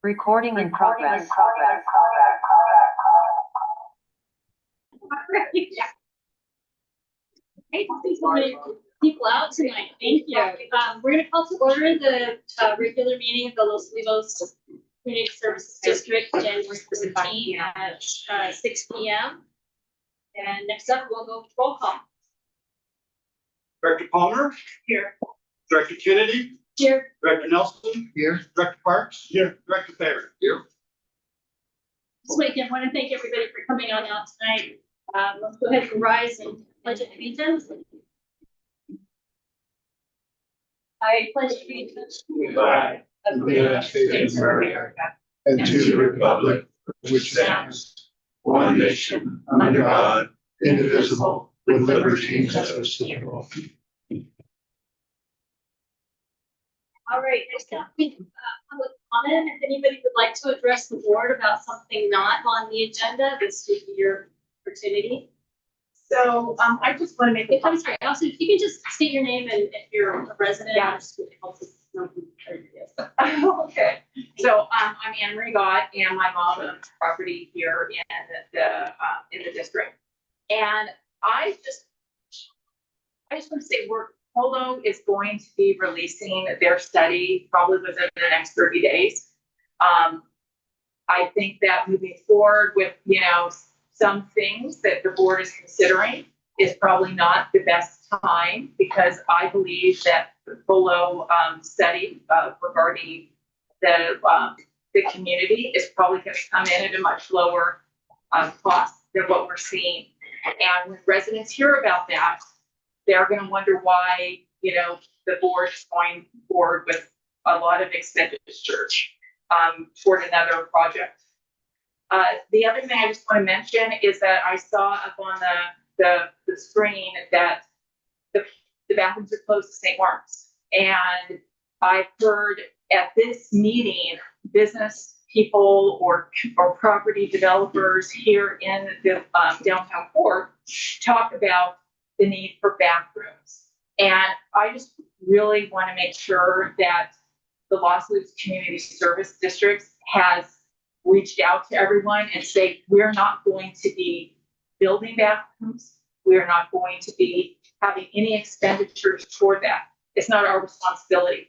Recording in progress. Hey, thanks for many people out tonight. Thank you. We're going to call to order the regular meeting of the Los Olivos Community Services District, January 17 at 6 p.m. And next up, we'll go roll call. Director Palmer? Here. Director Kennedy? Here. Director Nelson? Here. Director Parks? Here. Director Fair? Here. This weekend, I want to thank everybody for coming on out tonight. Let's go ahead and rise and pledge allegiance. I pledge allegiance to the flag of the United States of America And to the republic which stands one nation under God, indivisible, with liberty and justice for all. All right, next up, we have public comment. If anybody would like to address the board about something not on the agenda, this would be your opportunity. So I just want to make a I'm sorry, also, if you can just state your name and if you're a resident, Yeah. just helps us know who it is. okay. So I'm Anne Marie Gott, and my mom owns property here in the district. And I just want to say Polo is going to be releasing their study probably within the next 30 days. I think that moving forward with, some things that the board is considering is probably not the best time, because I believe that the Polo study regarding the community is probably going to come in at a much lower cost than what we're seeing. And when residents hear about that, they're going to wonder why, the board is going forward with a lot of expenditure toward another project. The other thing I just want to mention is that I saw up on the screen that the bathrooms are closed to St. Lawrence. And I've heard at this meeting, business people or property developers here in the downtown core talk about the need for bathrooms. And I just really want to make sure that the Los Olivos Community Service District has reached out to everyone and say, we're not going to be building bathrooms. We're not going to be having any expenditures toward that. It's not our responsibility.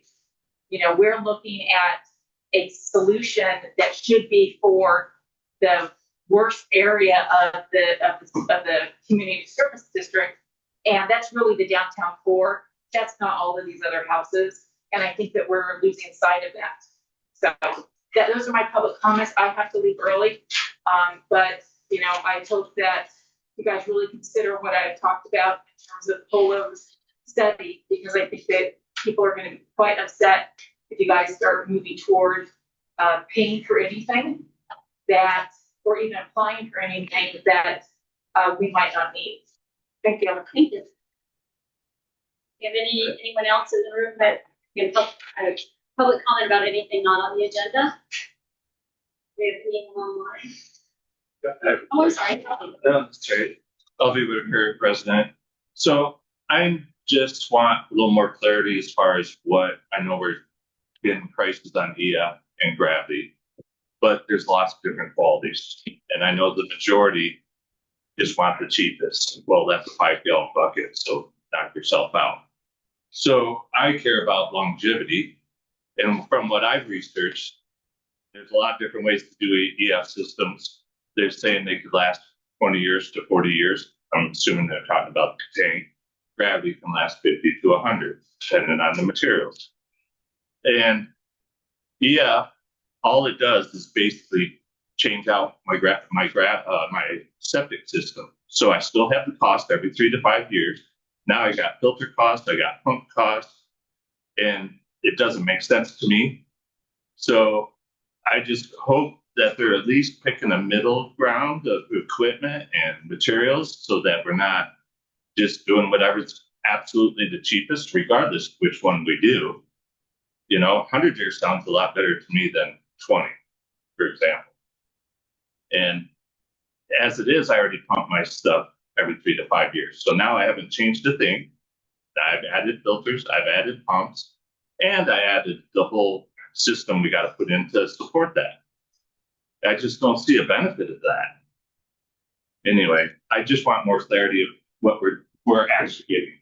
We're looking at a solution that should be for the worst area of the community service district. And that's really the downtown core. That's not all of these other houses. And I think that we're losing sight of that. So those are my public comments. I have to leave early. But I hope that you guys really consider what I've talked about in terms of Polo's study, because I think that people are going to be quite upset if you guys start moving toward paying for anything or even applying for anything that we might not need. Thank you. Thank you. Do you have anyone else in the room that can public comment about anything not on the agenda? Do we have anyone online? Oh, I'm sorry. No, that's right. I'll be Whitaker, president. So I just want a little more clarity as far as what I know we're getting prices on EF and gravity, but there's lots of different qualities. And I know the majority just want the cheapest. Well, that's a 5-gallon bucket, so knock yourself out. So I care about longevity. And from what I've researched, there's a lot of different ways to do EF systems. They're saying they could last 20 years to 40 years. I'm assuming they're talking about the tank. Gravity can last 50 to 100, depending on the materials. And EF, all it does is basically change out my septic system. So I still have the cost every 3 to 5 years. Now I got filter costs, I got pump costs, and it doesn't make sense to me. So I just hope that they're at least picking a middle ground of equipment and materials so that we're not just doing whatever's absolutely the cheapest, regardless of which one we do. 100 years sounds a lot better to me than 20, for example. And as it is, I already pump my stuff every 3 to 5 years. So now I haven't changed a thing. I've added filters, I've added pumps, and I added the whole system we gotta put in to support that. I just don't see a benefit of that. Anyway, I just want more clarity of what we're actually getting.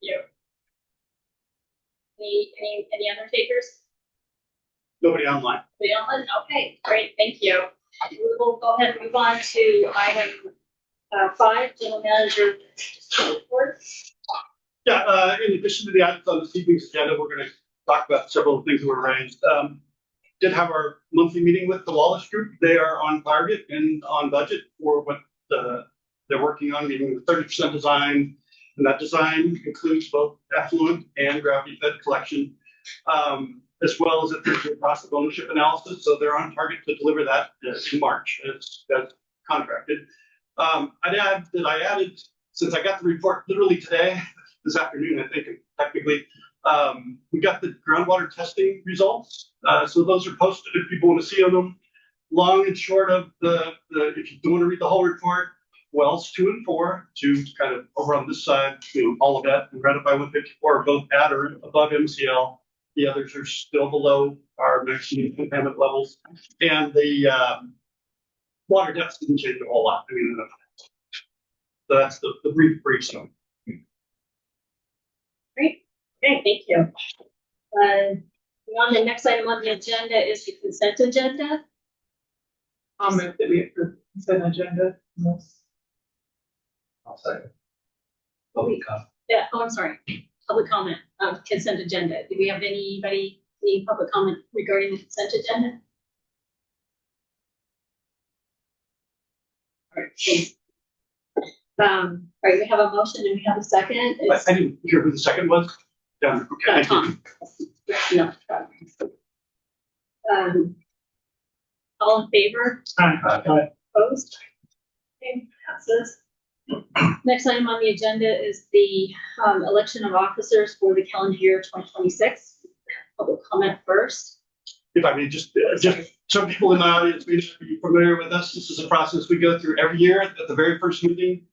You. Any other takers? Nobody online. Okay, great, thank you. We will go ahead and move on to item 5, general manager report. Yeah, in addition to the items on this evening's agenda, we're going to talk about several things that were raised. Did have our monthly meeting with the Wallace Group. They are on target and on budget for what they're working on, meeting the 30% design. And that design includes both effluent and gravity fed collection, as well as a cost of ownership analysis. So they're on target to deliver that in March as contracted. I'd add that I added, since I got the report literally today, this afternoon, I think technically, we got the groundwater testing results. So those are posted if people want to see them. Long and short of if you don't want to read the whole report, wells 2 and 4, to kind of over on this side, all of that, and Granite by 154 are both at or above MCL. The others are still below our maximum contaminant levels. And the water depths didn't change a whole lot. I mean, so that's the brief. So. Great, okay, thank you. On the next item on the agenda is the consent agenda. I'll move that we approve the consent agenda. I'll say. Yeah, I'm sorry, public comment, consent agenda. Do we have any public comment regarding the consent agenda? All right, thanks. All right, we have a motion and we have a second. I didn't hear who the second was. Done. Okay. Tom. No. All in favor? Opposed? Okay, passes. Next item on the agenda is the election of officers for the calendar year 2026. Public comment first. If I may just some people in the audience may not be familiar with us. This is a process we go through every year. At the very first meeting,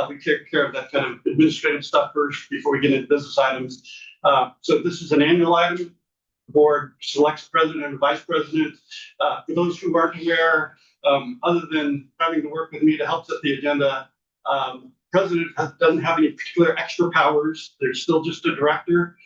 we take care of that kind of administrative stuff first before we get into business items. So this is an annual item. The board selects president and vice president. For those who aren't aware, other than having to work with me to help set the agenda, president doesn't have any particular extra powers. They're still just a director.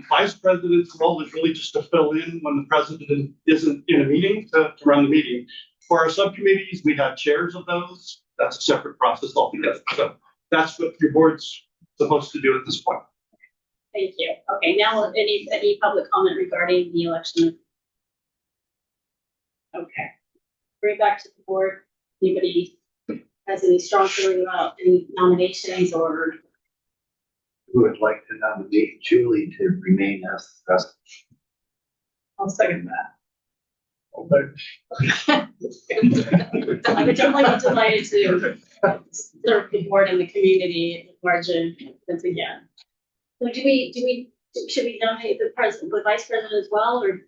Vice president's role is really just to fill in when the president isn't in a meeting to run the meeting. For our subcommittees, we have chairs of those. That's a separate process altogether. So that's what your board's supposed to do at this point. Thank you. Okay, now any public comment regarding the election? Okay, bring it back to the board. Anybody has any strong feeling about any nominations or? Who would like to nominate Julie to remain as president? I'll second that. I would definitely be delighted to serve the board and the community at margin once again. So should we nominate the president, the vice president as well, or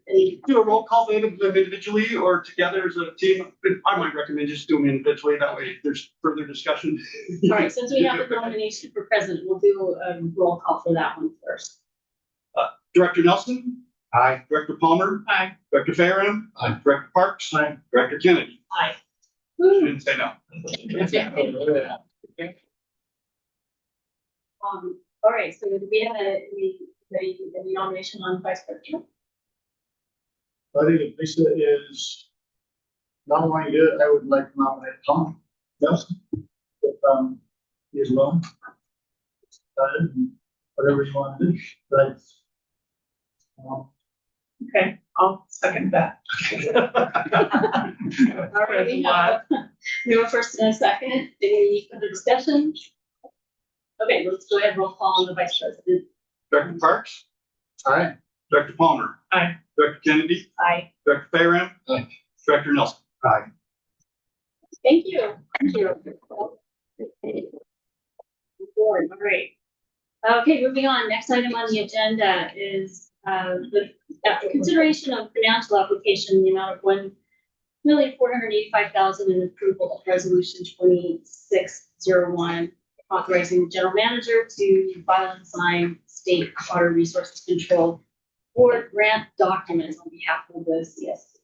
Do a roll call vote of them individually or together as a team. I might recommend just do them individually. That way there's further discussion. all right, since we have the nomination for president, we'll do a roll call for that one first. Director Nelson? Aye. Director Palmer? Aye. Director Farron? Aye. Director Parks? Aye. Director Kennedy? Aye. She didn't say no. All right, so do we have any nomination on vice president? I think if Lisa is not wanting to do it, I would like to nominate Tom Nelson. If he is willing. Whatever you want to do. Right. Okay, I'll second that. All right, we have a first and a second. Any further discussion? Okay, let's go ahead and roll call on the vice president. Director Parks? Aye. Director Palmer? Aye. Director Kennedy? Aye. Director Farron? Aye. Director Nelson? Aye. Thank you. Thank you. Board, all right. Okay, moving on. Next item on the agenda is the consideration of financial application in the amount of $1,485,000 and approval of resolution 2601, authorizing the general manager to file and sign state water resources control board grant documents on behalf of the CS.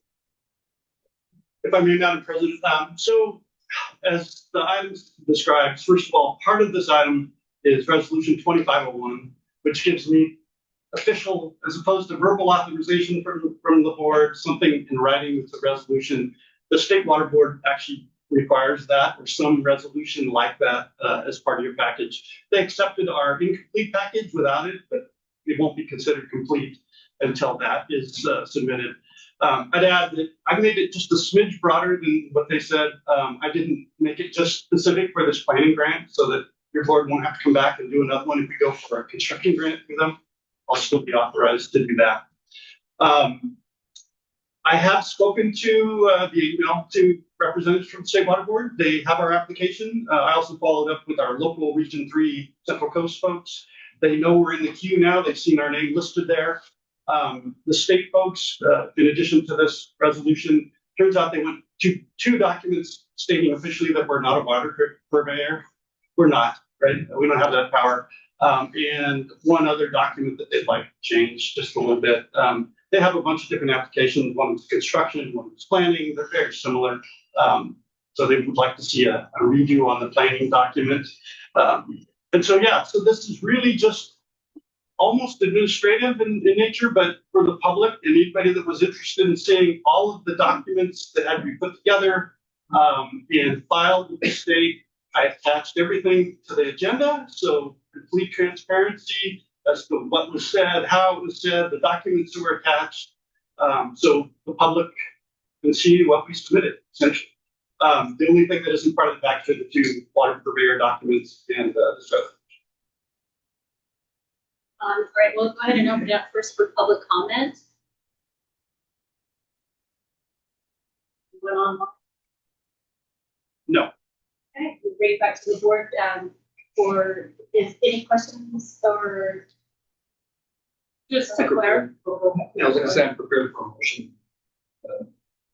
If I may, Madam President, so as the items described, first of all, part of this item is Resolution 2501, which gives me official, as opposed to verbal authorization from the board, something in writing with the resolution. The State Water Board actually requires that, or some resolution like that as part of your package. They accepted our incomplete package without it, but it won't be considered complete until that is submitted. I'd add that I made it just a smidge broader than what they said. I didn't make it just specific for this planning grant so that your board won't have to come back and do another one if we go for a construction grant for them. I'll still be authorized to do that. I have spoken to the email to representatives from the State Water Board. They have our application. I also followed up with our local Region 3 Central Coast folks. They know we're in the queue now. They've seen our name listed there. The state folks, in addition to this resolution, turns out they went to two documents stating officially that we're not a water purveyor. We're not, right? We don't have that power. And one other document that they'd like to change just a little bit. They have a bunch of different applications. One is construction, one is planning. They're very similar. So they would like to see a redo on the planning document. And so, yeah, so this is really just almost administrative in nature, but for the public and anybody that was interested in seeing all of the documents that had to be put together and filed with the state, I attached everything to the agenda. So complete transparency as to what was said, how it was said, the documents that were attached. So the public can see what we submitted, essentially. The only thing that isn't part of the package are the two water purveyor documents and the stuff. All right, we'll go ahead and open it up first for public comment. Anyone online? No. Okay, we'll bring it back to the board for any questions or just to clarify. I was gonna say I'm prepared for a motion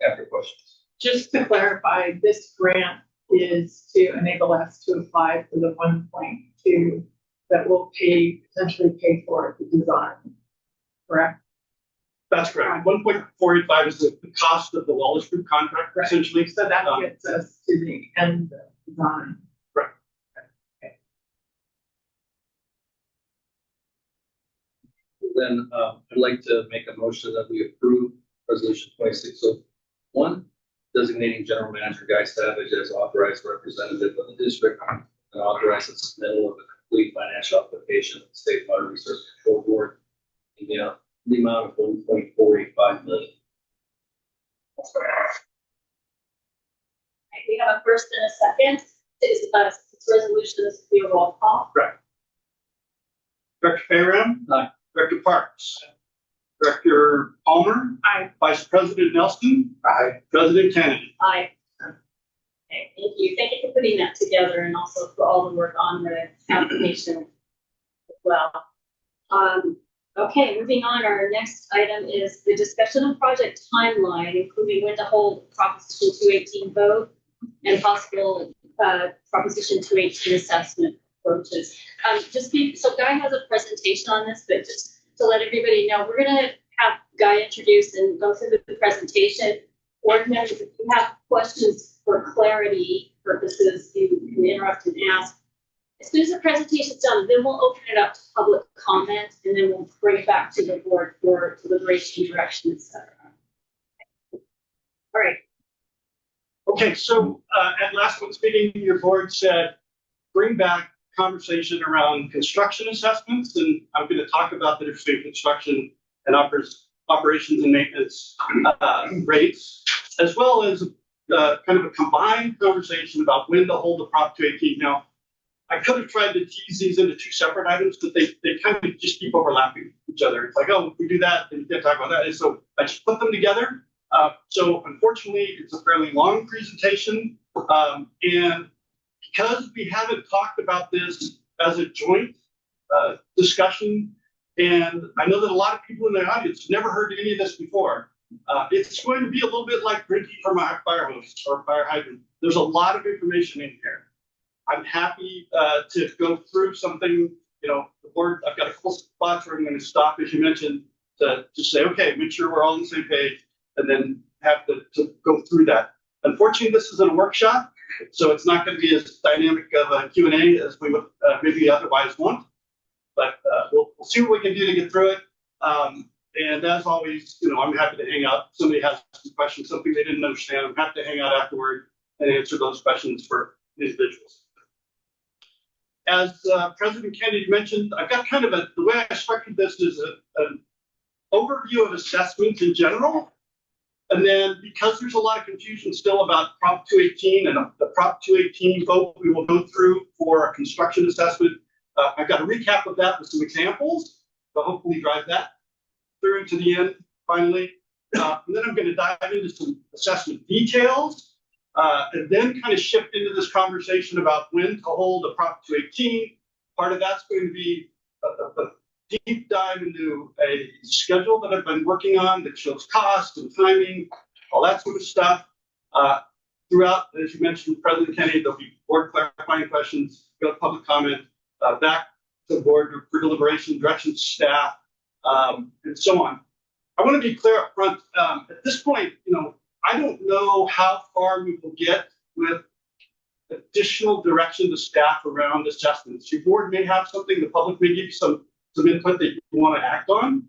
after questions. Just to clarify, this grant is to enable us to apply for the 1.2 that will potentially pay for the design, correct? That's correct. 1.485 is the cost of the Wallace Group contract, Right. essentially. So that gets us to the end of design. Right. Okay. Then I'd like to make a motion that we approve resolution 2601, designating General Manager Guy Savage as authorized representative of the district and authorize the submittal of a complete financial application of the State Water Resource Control Board in the amount of $1.485 million. Okay, we have a first and a second. This resolution is to be a roll call. Director Fayram? Aye. Director Parks? Director Palmer? Aye. Vice President Nelson? Aye. President Kennedy? Aye. Okay, thank you. Thank you for putting that together and also for all the work on the application as well. Okay, moving on, our next item is the discussion of project timeline, including when to hold Proposition 218 vote and possible Proposition 218 assessment approaches. So Guy has a presentation on this, but just to let everybody know, we're gonna have Guy introduce and go through the presentation. Board members, if you have questions for clarity purposes, you can interrupt and ask. As soon as the presentation's done, then we'll open it up to public comment, and then we'll bring it back to the board for deliberation, direction, etc. All right. Okay, so at last month's meeting, your board said, bring back conversation around construction assessments, and I'm going to talk about the difference between construction and operations and maintenance rates, as well as kind of a combined conversation about when to hold the Prop 218. Now, I could have tried to tease these into two separate items, but they kind of just keep overlapping each other. It's like, oh, if we do that, then we can't talk about that. And so I just put them together. So unfortunately, it's a fairly long presentation. And because we haven't talked about this as a joint discussion, and I know that a lot of people in the audience never heard any of this before, it's going to be a little bit like drinking from a fire hose or fire hydrant. There's a lot of information in here. I'm happy to go through something, the board, I've got a couple spots where I'm going to stop, as you mentioned, to just say, okay, make sure we're all on the same page, and then have to go through that. Unfortunately, this isn't a workshop, so it's not going to be as dynamic of a Q&A as we would maybe otherwise want. But we'll see what we can do to get through it. And as always, I'm happy to hang out. If somebody has some questions, something they didn't understand, I'm happy to hang out afterward and answer those questions for individuals. As President Kennedy mentioned, I've got kind of the way I structured this is an overview of assessment in general. And then because there's a lot of confusion still about Prop 218 and the Prop 218 vote we will go through for a construction assessment, I've got a recap of that with some examples, but hopefully drive that through to the end finally. And then I'm going to dive into some assessment details, and then kind of shift into this conversation about when to hold a Prop 218. Part of that's going to be a deep dive into a schedule that I've been working on that shows cost and timing, all that sort of stuff. Throughout, as you mentioned, President Kennedy, there'll be board clarifying questions, go to public comment, back to the board for deliberation, direction to staff, and so on. I want to be clear up front. At this point, I don't know how far we will get with additional direction to staff around assessments. Your board may have something, the public may give you some input that you want to act on.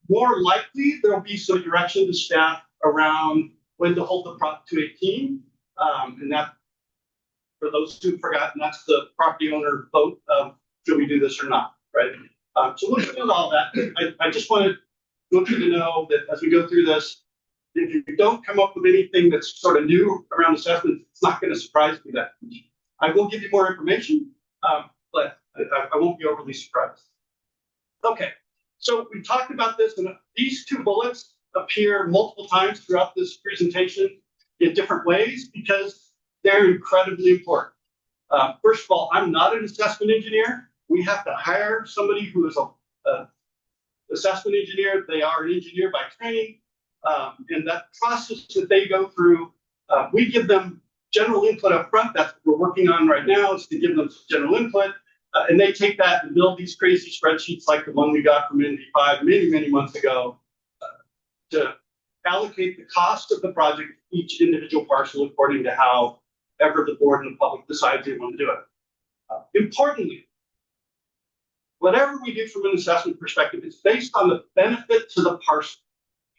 More likely, there'll be some direction to staff around when to hold the Prop 218. And that, for those who've forgotten, that's the property owner vote of should we do this or not, right? So we'll do all that. I just wanted you to know that as we go through this, if you don't come up with anything that's sort of new around assessments, it's not going to surprise me that much. I will give you more information, but I won't be overly surprised. Okay, so we talked about this, and these two bullets appear multiple times throughout this presentation in different ways because they're incredibly important. First of all, I'm not an assessment engineer. We have to hire somebody who is an assessment engineer. They are an engineer by training. And that process that they go through, we give them general input up front. That's what we're working on right now, is to give them general input. And they take that and build these crazy spreadsheets like the one we got from NV5 many, many months ago to allocate the cost of the project to each individual parcel according to however the board and the public decides they want to do it. Importantly, whatever we do from an assessment perspective is based on the benefit to the parcel,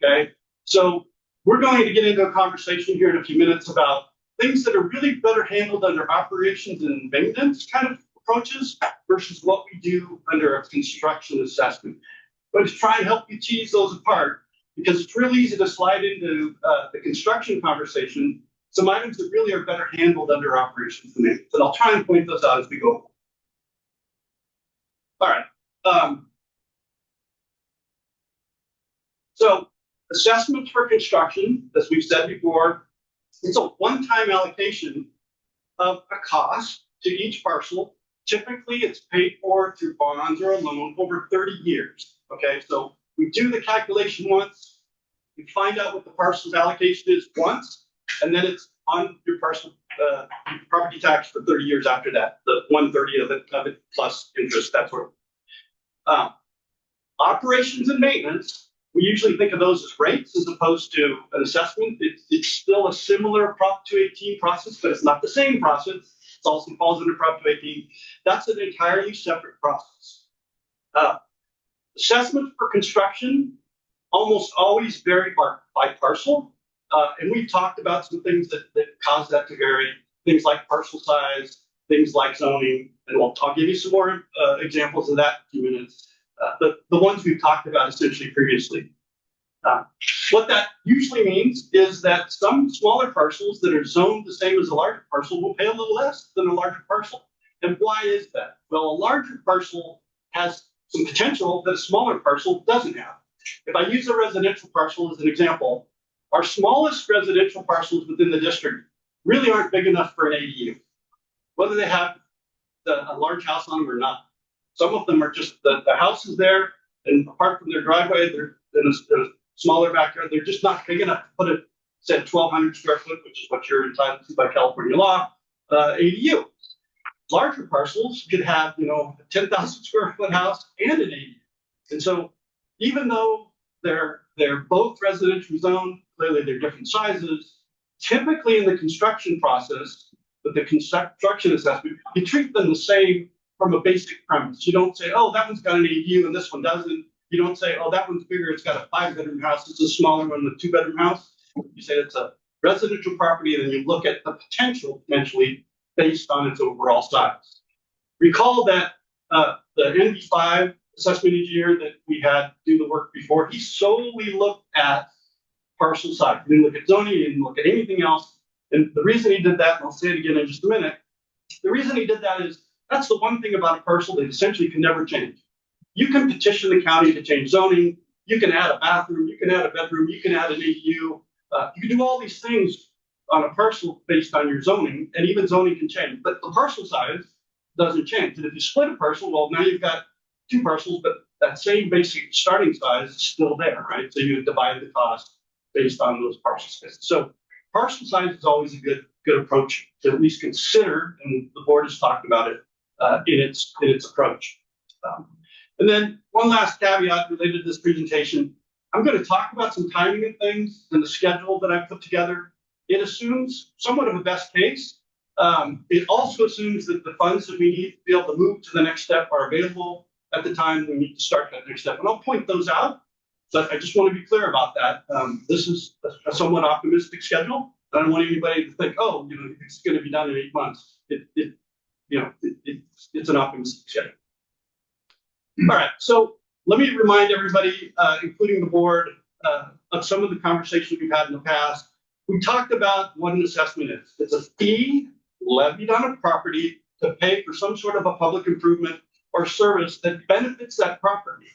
okay? So we're going to get into a conversation here in a few minutes about things that are really better handled under operations and maintenance kind of approaches versus what we do under a construction assessment. But to try and help you tease those apart, because it's really easy to slide into the construction conversation, some items that really are better handled under operations and maintenance. And I'll try and point those out as we go. All right. So assessments for construction, as we've said before, it's a one-time allocation of a cost to each parcel. Typically, it's paid for through bonds or a loan over 30 years. Okay, so we do the calculation once, we find out what the parcel's allocation is once, and then it's on your parcel property tax for 30 years after that, the 1/30 of it plus interest, that sort of. Operations and maintenance, we usually think of those as rates as opposed to an assessment. It's still a similar Prop 218 process, but it's not the same process. It also falls under Prop 218. That's an entirely separate process. Assessments for construction almost always vary by parcel. And we've talked about some things that cause that to vary, things like parcel size, things like zoning, and I'll give you some more examples of that in a few minutes. The ones we've talked about essentially previously. What that usually means is that some smaller parcels that are zoned the same as a larger parcel will pay a little less than a larger parcel. And why is that? Well, a larger parcel has some potential that a smaller parcel doesn't have. If I use a residential parcel as an example, our smallest residential parcels within the district really aren't big enough for an ADU, whether they have a large house on them or not. Some of them are just the house is there, and apart from their driveway, they're in a smaller backyard. They're just not big enough to put a, said 1,200 square foot, which is what you're entitled to by California law, ADU. Larger parcels could have, a 10,000 square foot house and an ADU. And so even though they're both residential zone, clearly they're different sizes. Typically in the construction process, with the construction assessment, you treat them the same from a basic premise. You don't say, oh, that one's got an ADU and this one doesn't. You don't say, oh, that one's bigger, it's got a 5-bedroom house, it's a smaller one, a 2-bedroom house. You say it's a residential property, and then you look at the potential potentially based on its overall size. Recall that the NV5 assessment engineer that we had do the work before, he solely looked at parcel size. He didn't look at zoning, he didn't look at anything else. And the reason he did that, and I'll say it again in just a minute, the reason he did that is that's the one thing about a parcel that essentially can never change. You can petition the county to change zoning, you can add a bathroom, you can add a bedroom, you can add an ADU. You can do all these things on a parcel based on your zoning, and even zoning can change. But the parcel size doesn't change. And if you split a parcel, well, now you've got 2 parcels, but that same basic starting size is still there, right? So you divide the cost based on those parcel sizes. So parcel size is always a good approach to at least consider, and the board has talked about it in its approach. And then one last caveat related to this presentation. I'm going to talk about some timing of things and the schedule that I put together. It assumes somewhat of a best case. It also assumes that the funds that we need to be able to move to the next step are available at the time we need to start that next step. And I'll point those out, but I just want to be clear about that. This is a somewhat optimistic schedule. I don't want anybody to think, oh, it's going to be done in 8 months. It's an optimistic schedule. All right, so let me remind everybody, including the board, of some of the conversations we've had in the past. We talked about what an assessment is. It's a fee levied on a property to pay for some sort of a public improvement or service that benefits that property.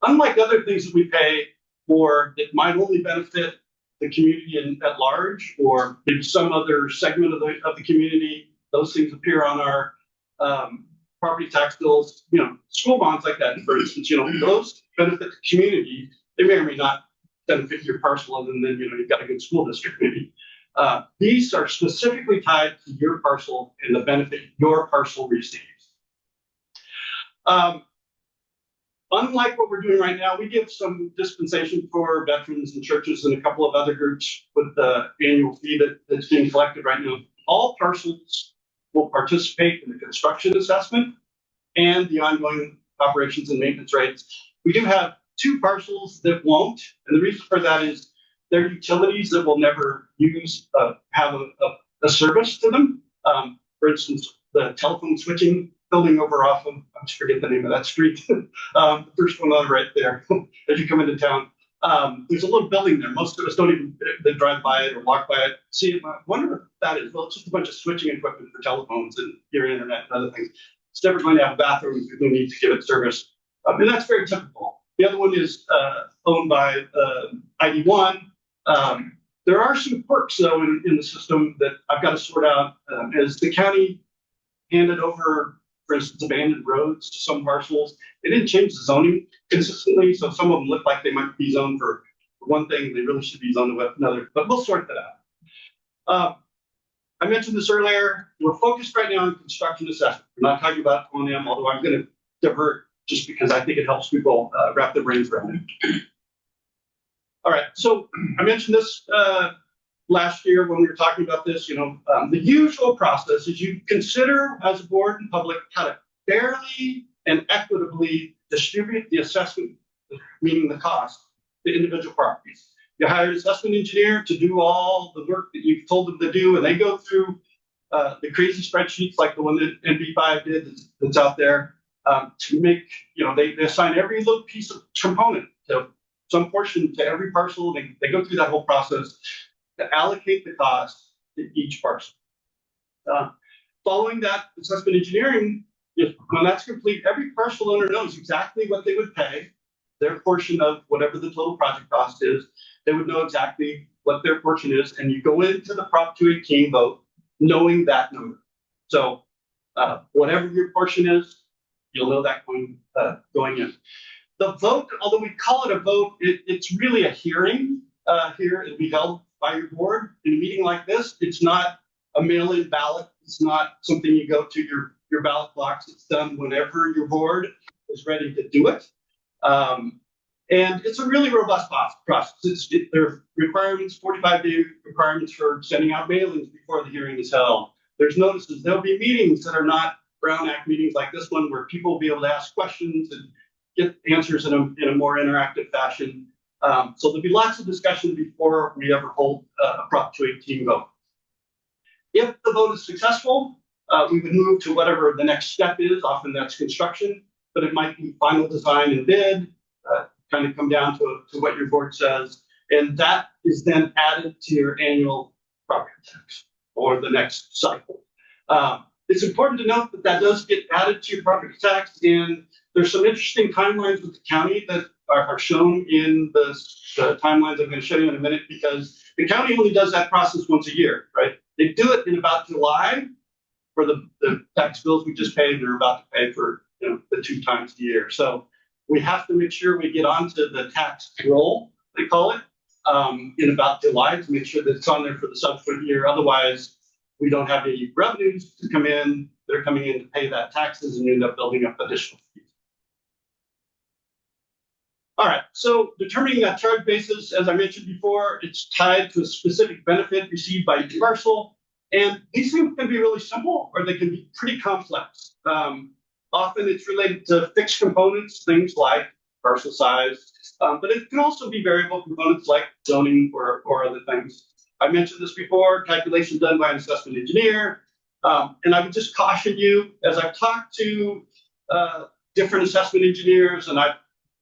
Unlike other things that we pay for that might only benefit the community at large, or maybe some other segment of the community, those things appear on our property tax bills, school bonds like that, for instance, those benefit the community. They may or may not benefit your parcel, and then you've got a good school district maybe. These are specifically tied to your parcel and the benefit your parcel receives. Unlike what we're doing right now, we give some dispensation for veterans and churches and a couple of other groups with the annual fee that's being collected right now. All parcels will participate in the construction assessment and the ongoing operations and maintenance rates. We do have 2 parcels that won't, and the reason for that is they're utilities that will never use have a service to them. For instance, the telephone switching building over off of, I forget the name of that street, the first one on right there as you come into town. There's a little building there. Most of us don't even they drive by it or walk by it. See it. I wonder what that is. Well, it's just a bunch of switching equipment for telephones and your internet and other things. It's never going to have a bathroom if you need to give it service. And that's very typical. The other one is owned by ID1. There are some quirks, though, in the system that I've got to sort out. As the county handed over, for instance, abandoned roads to some parcels, they didn't change the zoning consistently, so some of them look like they might be zoned for one thing, they really should be zoned with another, but we'll sort that out. I mentioned this earlier, we're focused right now on construction assessment. We're not talking about O&M, although I'm going to divert just because I think it helps people wrap their brains around it. All right, so I mentioned this last year when we were talking about this, the usual process is you consider as a board and public how to fairly and equitably distribute the assessment, meaning the cost, to individual properties. You hire an assessment engineer to do all the work that you've told them to do, and they go through the crazy spreadsheets like the one that NV5 did that's out there to make, they assign every little piece of component to some portion to every parcel. They go through that whole process to allocate the cost to each parcel. Following that assessment engineering, when that's complete, every parcel owner knows exactly what they would pay, their portion of whatever the total project cost is. They would know exactly what their portion is, and you go into the Prop 218 vote knowing that number. So whatever your portion is, you'll know that going in. The vote, although we call it a vote, it's really a hearing here. It'll be held by your board in a meeting like this. It's not a mail-in ballot. It's not something you go to your ballot box. It's done whenever your board is ready to do it. And it's a really robust process. There are requirements, 45-day requirements for sending out mailings before the hearing is held. There's notices. There'll be meetings that are not Brown Act meetings like this one, where people will be able to ask questions and get answers in a more interactive fashion. So there'll be lots of discussion before we ever hold a Prop 218 vote. If the vote is successful, we would move to whatever the next step is. Often that's construction, but it might be final design and bid, kind of come down to what your board says. And that is then added to your annual property tax or the next cycle. It's important to note that does get added to your property tax, and there's some interesting timelines with the county that are shown in the timelines I'm going to show you in a minute, because the county only does that process once a year, right? They do it in about July for the tax bills we just paid. They're about to pay for the 2 times a year. So we have to make sure we get onto the tax roll, they call it, in about July, to make sure that it's on there for the subsequent year. Otherwise, we don't have any revenues to come in. They're coming in to pay that taxes, and you end up building up additional fees. All right, so determining that charge basis, as I mentioned before, it's tied to a specific benefit received by each parcel. And these things can be really simple, or they can be pretty complex. Often it's related to fixed components, things like parcel size, but it can also be variable components like zoning or other things. I mentioned this before, calculation done by an assessment engineer. And I would just caution you, as I've talked to different assessment engineers, and I've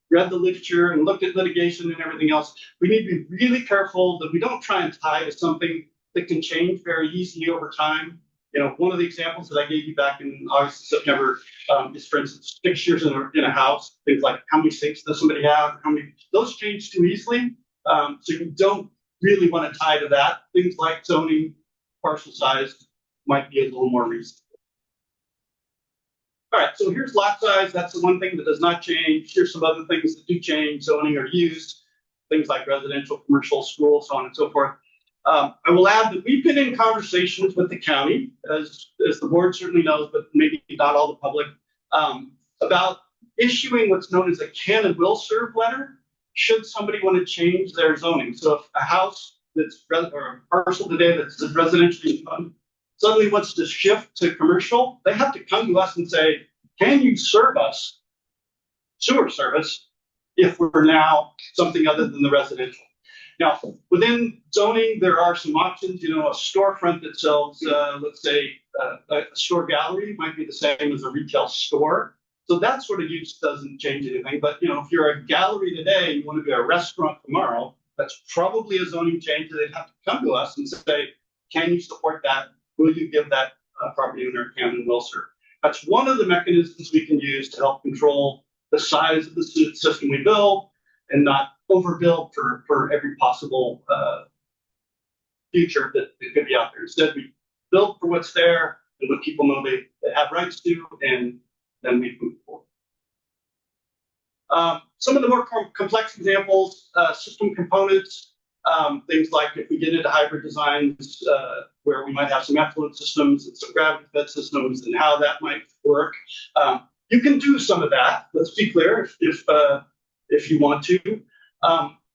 read the literature and looked at litigation and everything else, we need to be really careful that we don't try and tie to something that can change very easily over time. One of the examples that I gave you back in August and September is, for instance, fixtures in a house. Things like how many sinks does somebody have? Those change too easily. So you don't really want to tie to that. Things like zoning, parcel size might be a little more reasonable. All right, so here's lot size. That's the one thing that does not change. Here's some other things that do change: zoning or use, things like residential, commercial, school, so on and so forth. I will add that we've been in conversations with the county, as the board certainly knows, but maybe not all the public, about issuing what's known as a can and will serve letter should somebody want to change their zoning. So if a house or a parcel today that's residentially owned suddenly wants to shift to commercial, they have to come to us and say, can you serve us sewer service if we're now something other than the residential? Now, within zoning, there are some options. A storefront that sells, let's say, a store gallery might be the same as a retail store. So that sort of use doesn't change anything. But, if you're a gallery today, you want to be a restaurant tomorrow, that's probably a zoning change that they'd have to come to us and say, can you support that? Will you give that property owner can and will serve? That's one of the mechanisms we can use to help control the size of the system we build and not overbuild for every possible future that could be out there. Instead, we build for what's there and what people know they have rights to, and then we move forward. Some of the more complex examples, system components, things like if we get into hybrid designs where we might have some effluent systems and some gravity fed systems and how that might work. You can do some of that, let's be clear, if you want to.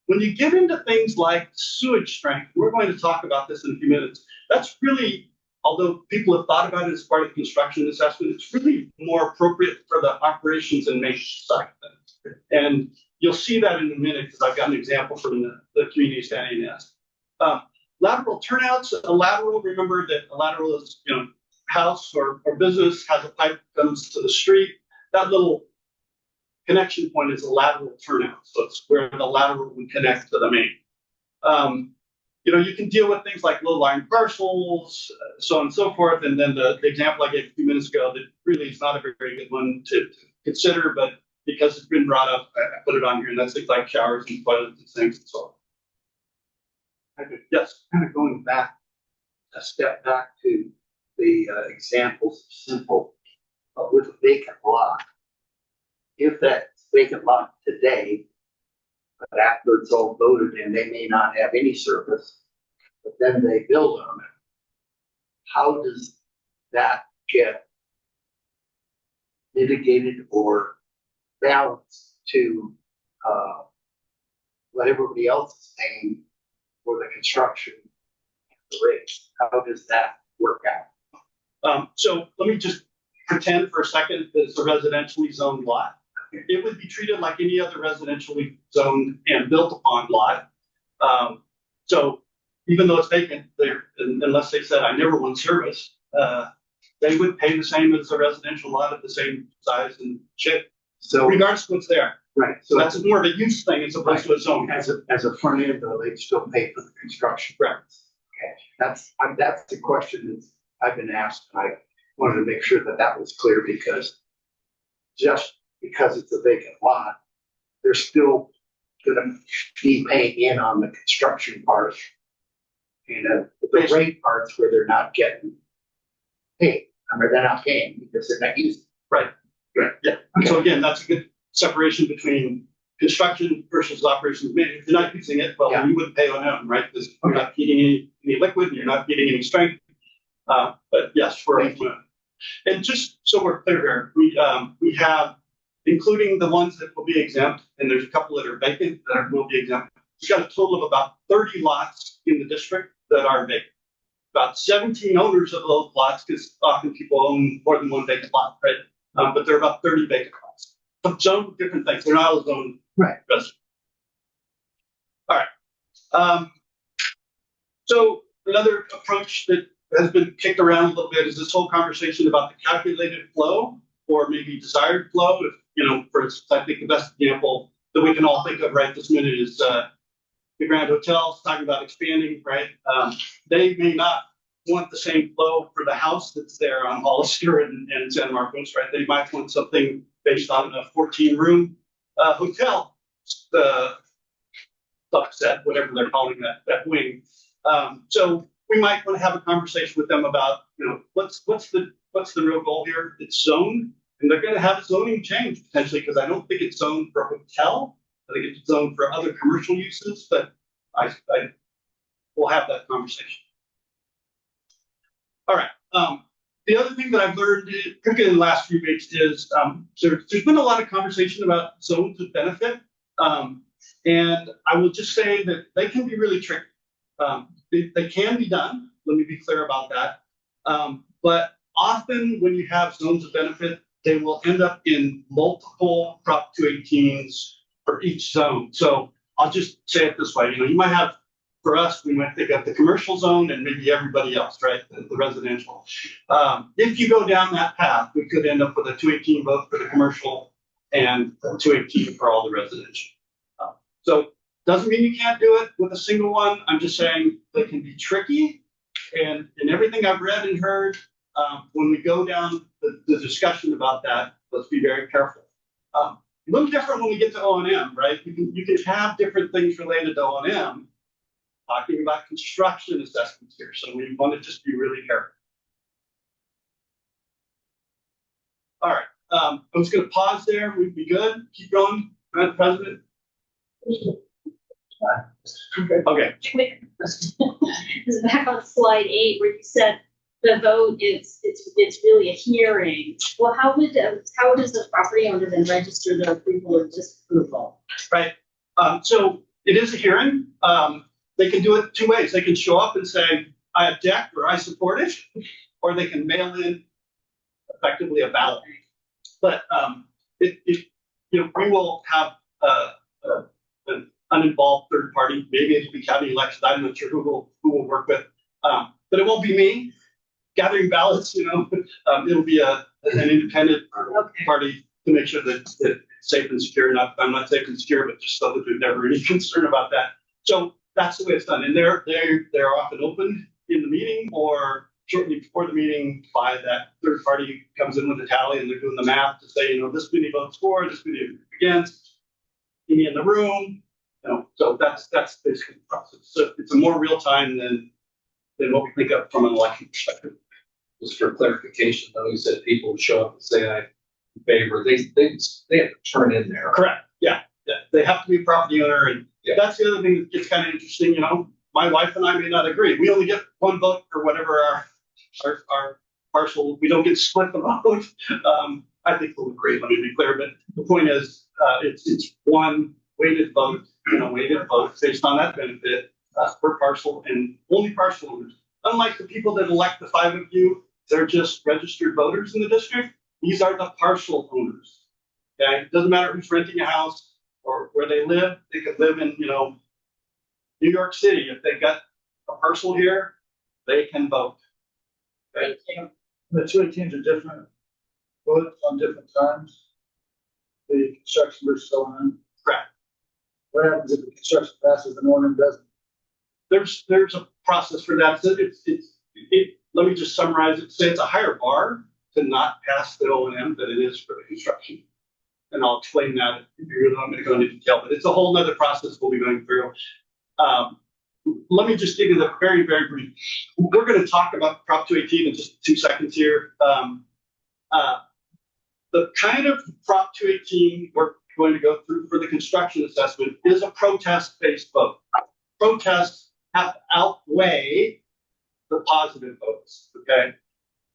When you get into things like sewage strength, we're going to talk about this in a few minutes. That's really, although people have thought about it as part of the construction assessment, it's really more appropriate for the operations and maintenance side of things. And you'll see that in a minute because I've got an example from the community standing nest. Lateral turnouts. Remember that a lateral is, house or business has a pipe that comes to the street. That little connection point is a lateral turnout. So it's where the lateral would connect to the main. You can deal with things like low-lying parcels, so on and so forth. And then the example I gave a few minutes ago that really is not a very good one to consider, but because it's been brought up, I put it on here, and that's things like showers and toilets and sinks and so on. Yes? Kind of going back, a step back to the examples of simple, with a vacant lot. If that vacant lot today, but after it's all voted in, they may not have any service, but then they build on it. How does that get mitigated or balanced to what everybody else is paying for the construction, the rates. How does that work out? So let me just pretend for a second that it's a residentially zoned lot. It would be treated like any other residentially zoned and built upon lot. So even though it's vacant, unless they said, I never want service, they would pay the same as a residential lot of the same size and shape, So, regardless of what's there. right, So so that's more of a use thing as opposed to a zone. as a front end though, they still pay for the construction. Correct. Okay, that's the question that I've been asked. I wanted to make sure that that was clear because just because it's a vacant lot, they're still gonna be paying in on the construction part. And the rate parts where they're not getting paid, I mean, they're not paying because they're not using. Right. Right. Yeah. So again, that's a good separation between construction versus operations. Maybe if you're not using it, well, Yeah. you wouldn't pay on them, right? Because you're not heating any liquid and you're not getting any strength. But yes, and just so we're clear here, we have, including the ones that will be exempt, and there's a couple that are vacant that will be exempt. We've got a total of about 30 lots in the district that are vacant. About 17 owners of those lots, because often people own more than one vacant lot, right? But there are about 30 vacant lots. But zoned with different things. They're not all zoned. Right. All right. So another approach that has been kicked around a little bit is this whole conversation about the calculated flow or maybe desired flow. If, for instance, I think the best example that we can all think of right this minute is the Grand Hotel talking about expanding, right? They may not want the same flow for the house that's there on Hollister and San Marcos, right? They might want something based on a 14-room hotel, the subset, whatever they're calling that wing. So we might want to have a conversation with them about, what's the real goal here? It's zoned, and they're going to have a zoning change potentially because I don't think it's zoned for a hotel. I think it's zoned for other commercial uses, but I will have that conversation. All right. The other thing that I've learned, particularly in the last few weeks, is there's been a lot of conversation about zones of benefit, and I will just say that they can be really tricky. They can be done. Let me be clear about that. But often when you have zones of benefit, they will end up in multiple Prop 218s for each zone. So I'll just say it this way. You might have, for us, we might think of the commercial zone and maybe everybody else, right? The residential. If you go down that path, we could end up with a 218 vote for the commercial and a 218 for all the residential. So doesn't mean you can't do it with a single one. I'm just saying they can be tricky. And in everything I've read and heard, when we go down the discussion about that, let's be very careful. A little different when we get to O&M, right? You can have different things related to O&M, talking about construction assessments here. So we want to just be really careful. All right. I'm just going to pause there. We'd be good. Keep going, Madam President. Okay. Quick question. This is back on slide 8 where you said the vote it's really a hearing. Well, how does the property owner then register their approval or disapproval? Right. So it is a hearing. They can do it two ways. They can show up and say, I object or I support it, or they can mail in effectively a ballot. But we will have an uninvolved third party. Maybe it'll be county elections. I'm not sure who will work with. But it won't be me gathering ballots. It'll be an independent party to make sure that it's safe and secure. I'm not safe and secure, but just so that there's never any concern about that. So that's the way it's done. And they're often opened in the meeting or shortly before the meeting by that third party comes in with a tally and they're doing the math to say, this many votes for, this many against, me in the room. So that's basically the process. So it's a more real time than what we think of from an election perspective. Just for clarification, though, you said people would show up and say, I favor, they have to turn in there. Correct. Yeah. They have to be a property owner. And that's the other thing that gets kind of interesting. My wife and I may not agree. We only get one vote for whatever our parcel. We don't get split the vote. I think we'll agree. Let me be clear. But the point is, it's one weighted vote weighted votes based on that benefit per parcel and only parcel owners. Unlike the people that elect the 5 of you, they're just registered voters in the district. These are the parcel owners. Okay, it doesn't matter who's renting a house or where they live. They could live in, New York City. If they got a parcel here, they can vote. Okay. The 218s are different, votes on different times. The construction versus O&M. Correct. What happens if the construction passes and O&M doesn't? There's a process for that. So let me just summarize it. Say it's a higher bar to not pass the O&M than it is for the construction. And I'll explain that if you really want me to go into detail, but it's a whole nother process we'll be going through. Let me just give you the very, very brief. We're going to talk about Prop 218 in just 2 seconds here. The kind of Prop 218 we're going to go through for the construction assessment is a protest-based vote. Protests have to outweigh the positive votes, okay?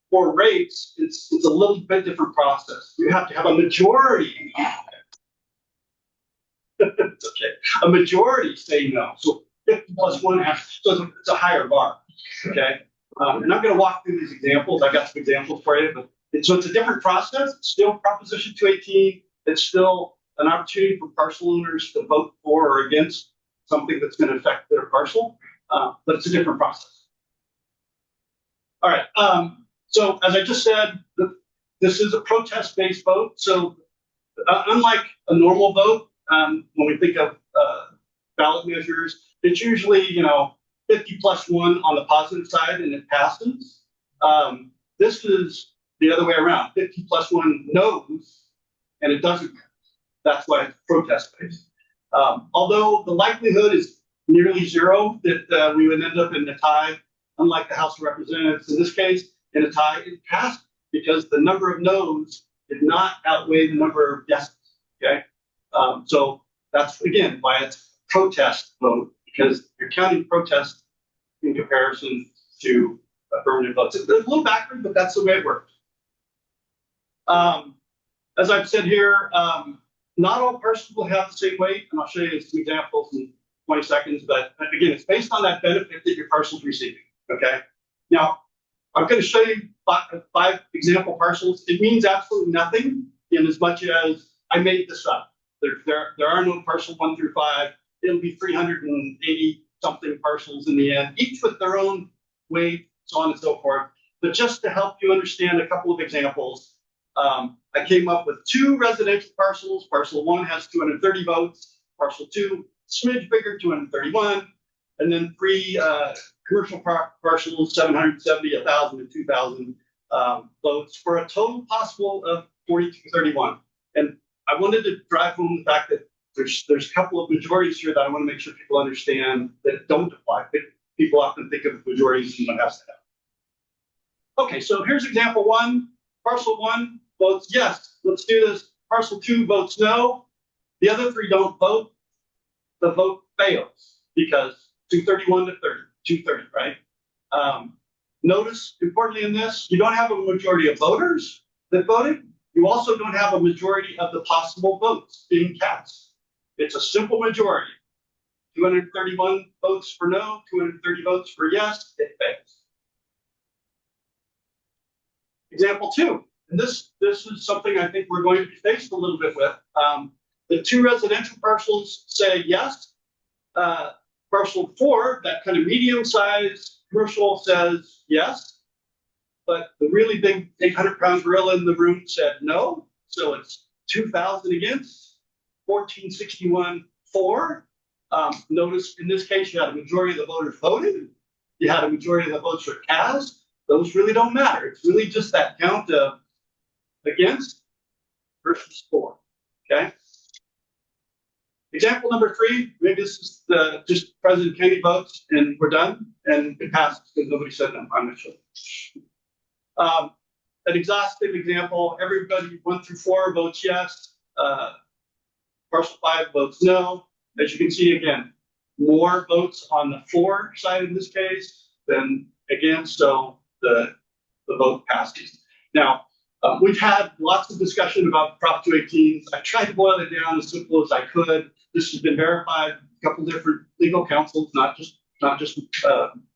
For rates, it's a little bit different process. You have to have a majority. It's okay. A majority say no. So 50 plus 1 so it's a higher bar, okay? And I'm going to walk through these examples. I've got some examples for you, but so it's a different process. It's still Proposition 218. It's still an opportunity for parcel owners to vote for or against something that's going to affect their parcel, but it's a different process. All right. So as I just said, this is a protest-based vote. So unlike a normal vote, when we think of ballot measures, it's usually 50 plus 1 on the positive side and it passes. This is the other way around. 50 plus 1 no's and it doesn't pass. That's why it's protest-based. Although the likelihood is nearly 0 that we would end up in a tie, unlike the House of Representatives in this case, in a tie, it passed because the number of no's did not outweigh the number of yeses. Okay, so that's again why it's protest vote, because you're counting protest in comparison to affirmative votes. It's a little backward, but that's the way it works. As I've said here, not all parcels will have the same weight, and I'll show you some examples in 20 seconds. But again, it's based on that benefit that your parcel's receiving. Okay. Now, I'm going to show you 5 example parcels. It means absolutely nothing in as much as I made this up. There are no parcel 1 through 5. It'll be 380 something parcels in the end, each with their own weight, so on and so forth. But just to help you understand a couple of examples, I came up with 2 residential parcels. Parcel 1 has 230 votes. Parcel 2, smidge bigger, 231. And then 3 commercial parcels, 770, 1,000, and 2,000 votes for a total possible of 4231. And I wanted to drive home the fact that there's a couple of majorities here that I want to make sure people understand that don't apply. People often think of majorities and what has to happen. Okay, so here's example 1. Parcel 1 votes yes, let's do this. Parcel 2 votes no. The other 3 don't vote. The vote fails because 231 to 30, 230, right? Notice, importantly in this, you don't have a majority of voters that voted. You also don't have a majority of the possible votes being cast. It's a simple majority. 231 votes for no, 230 votes for yes, it fails. Example 2, and this is something I think we're going to be faced a little bit with. The 2 residential parcels say yes. Parcel 4, that kind of medium-sized commercial, says yes. But the really big 800-pound gorilla in the room said no. So it's 2,000 against, 1461 for. Notice in this case, you had a majority of the voters voted. You had a majority of the votes were cast. Those really don't matter. It's really just that count of against versus for. Okay. Example number 3, maybe this is just President Kennedy votes and we're done, and it passes because nobody said no. I'm not sure. An exhaustive example, everybody 1 through 4 votes yes. Parcel 5 votes no. As you can see, again, more votes on the for side in this case than against, so the vote passes. Now, We've had lots of discussion about Prop 218s. I tried to boil it down as simple as I could. This has been verified, a couple different legal counsels, not just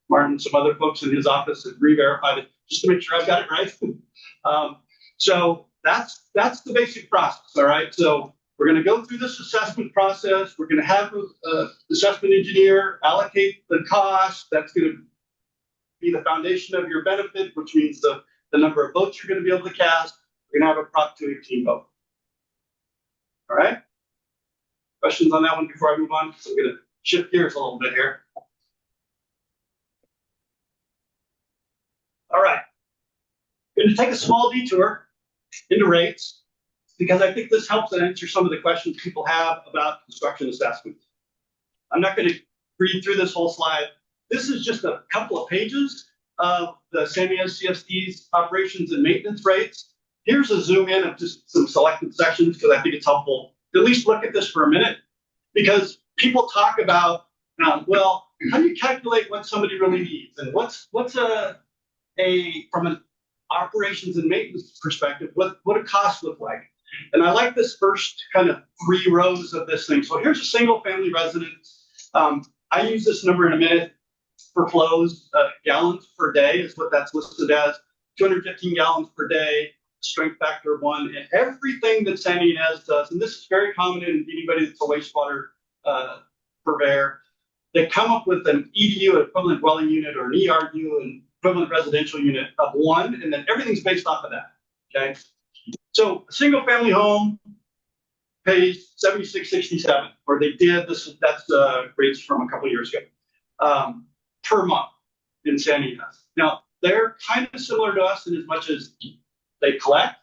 Martin, some other folks in his office have re-verified it just to make sure I've got it right. So that's the basic process, all right? So we're going to go through this assessment process. We're going to have an assessment engineer allocate the cost. That's going to be the foundation of your benefit, which means the number of votes you're going to be able to cast. We're going to have a Prop 218 vote. All right? Questions on that one before I move on? So I'm going to shift gears a little bit here. All right. Going to take a small detour into rates because I think this helps answer some of the questions people have about construction assessments. I'm not going to read through this whole slide. This is just a couple of pages of the San Diego CSD's operations and maintenance rates. Here's a zoom in of just some selected sections because I think it's helpful to at least look at this for a minute, because people talk about, well, how do you calculate what somebody really needs, and what's from an operations and maintenance perspective, what do costs look like? And I like this first kind of 3 rows of this thing. So here's a single family residence. I use this number in a minute for flows. Gallons per day is what that's listed as. 215 gallons per day, strength factor of 1, and everything that San Ynez does, and this is very common in anybody that's a wastewater purveyor, they come up with an EDU, equivalent dwelling unit, or an ERU, an equivalent residential unit of 1, and then everything's based off of that, okay? So a single family home pays $76.67, or they did, that's rates from a couple of years ago, per month in San Ynez. Now, they're kind of similar to us in as much as they collect,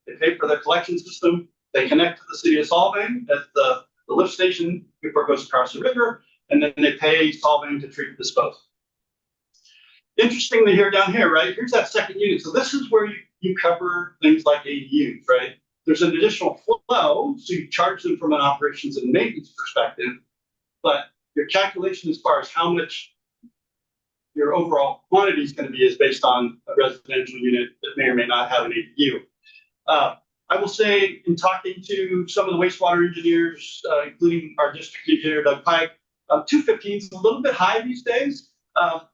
they pay for their collection system, they connect to the city of Solvang at the lift station before it goes across the river, and then they pay Solvang to treat and dispose. Interestingly, here down here, right, here's that second unit. So this is where you cover things like ADUs, right? There's an additional flow, so you charge them from an operations and maintenance perspective, but your calculation as far as how much your overall quantity is going to be is based on a residential unit that may or may not have an ADU. I will say, in talking to some of the wastewater engineers, including our district engineer, Doug Pike, 215 is a little bit high these days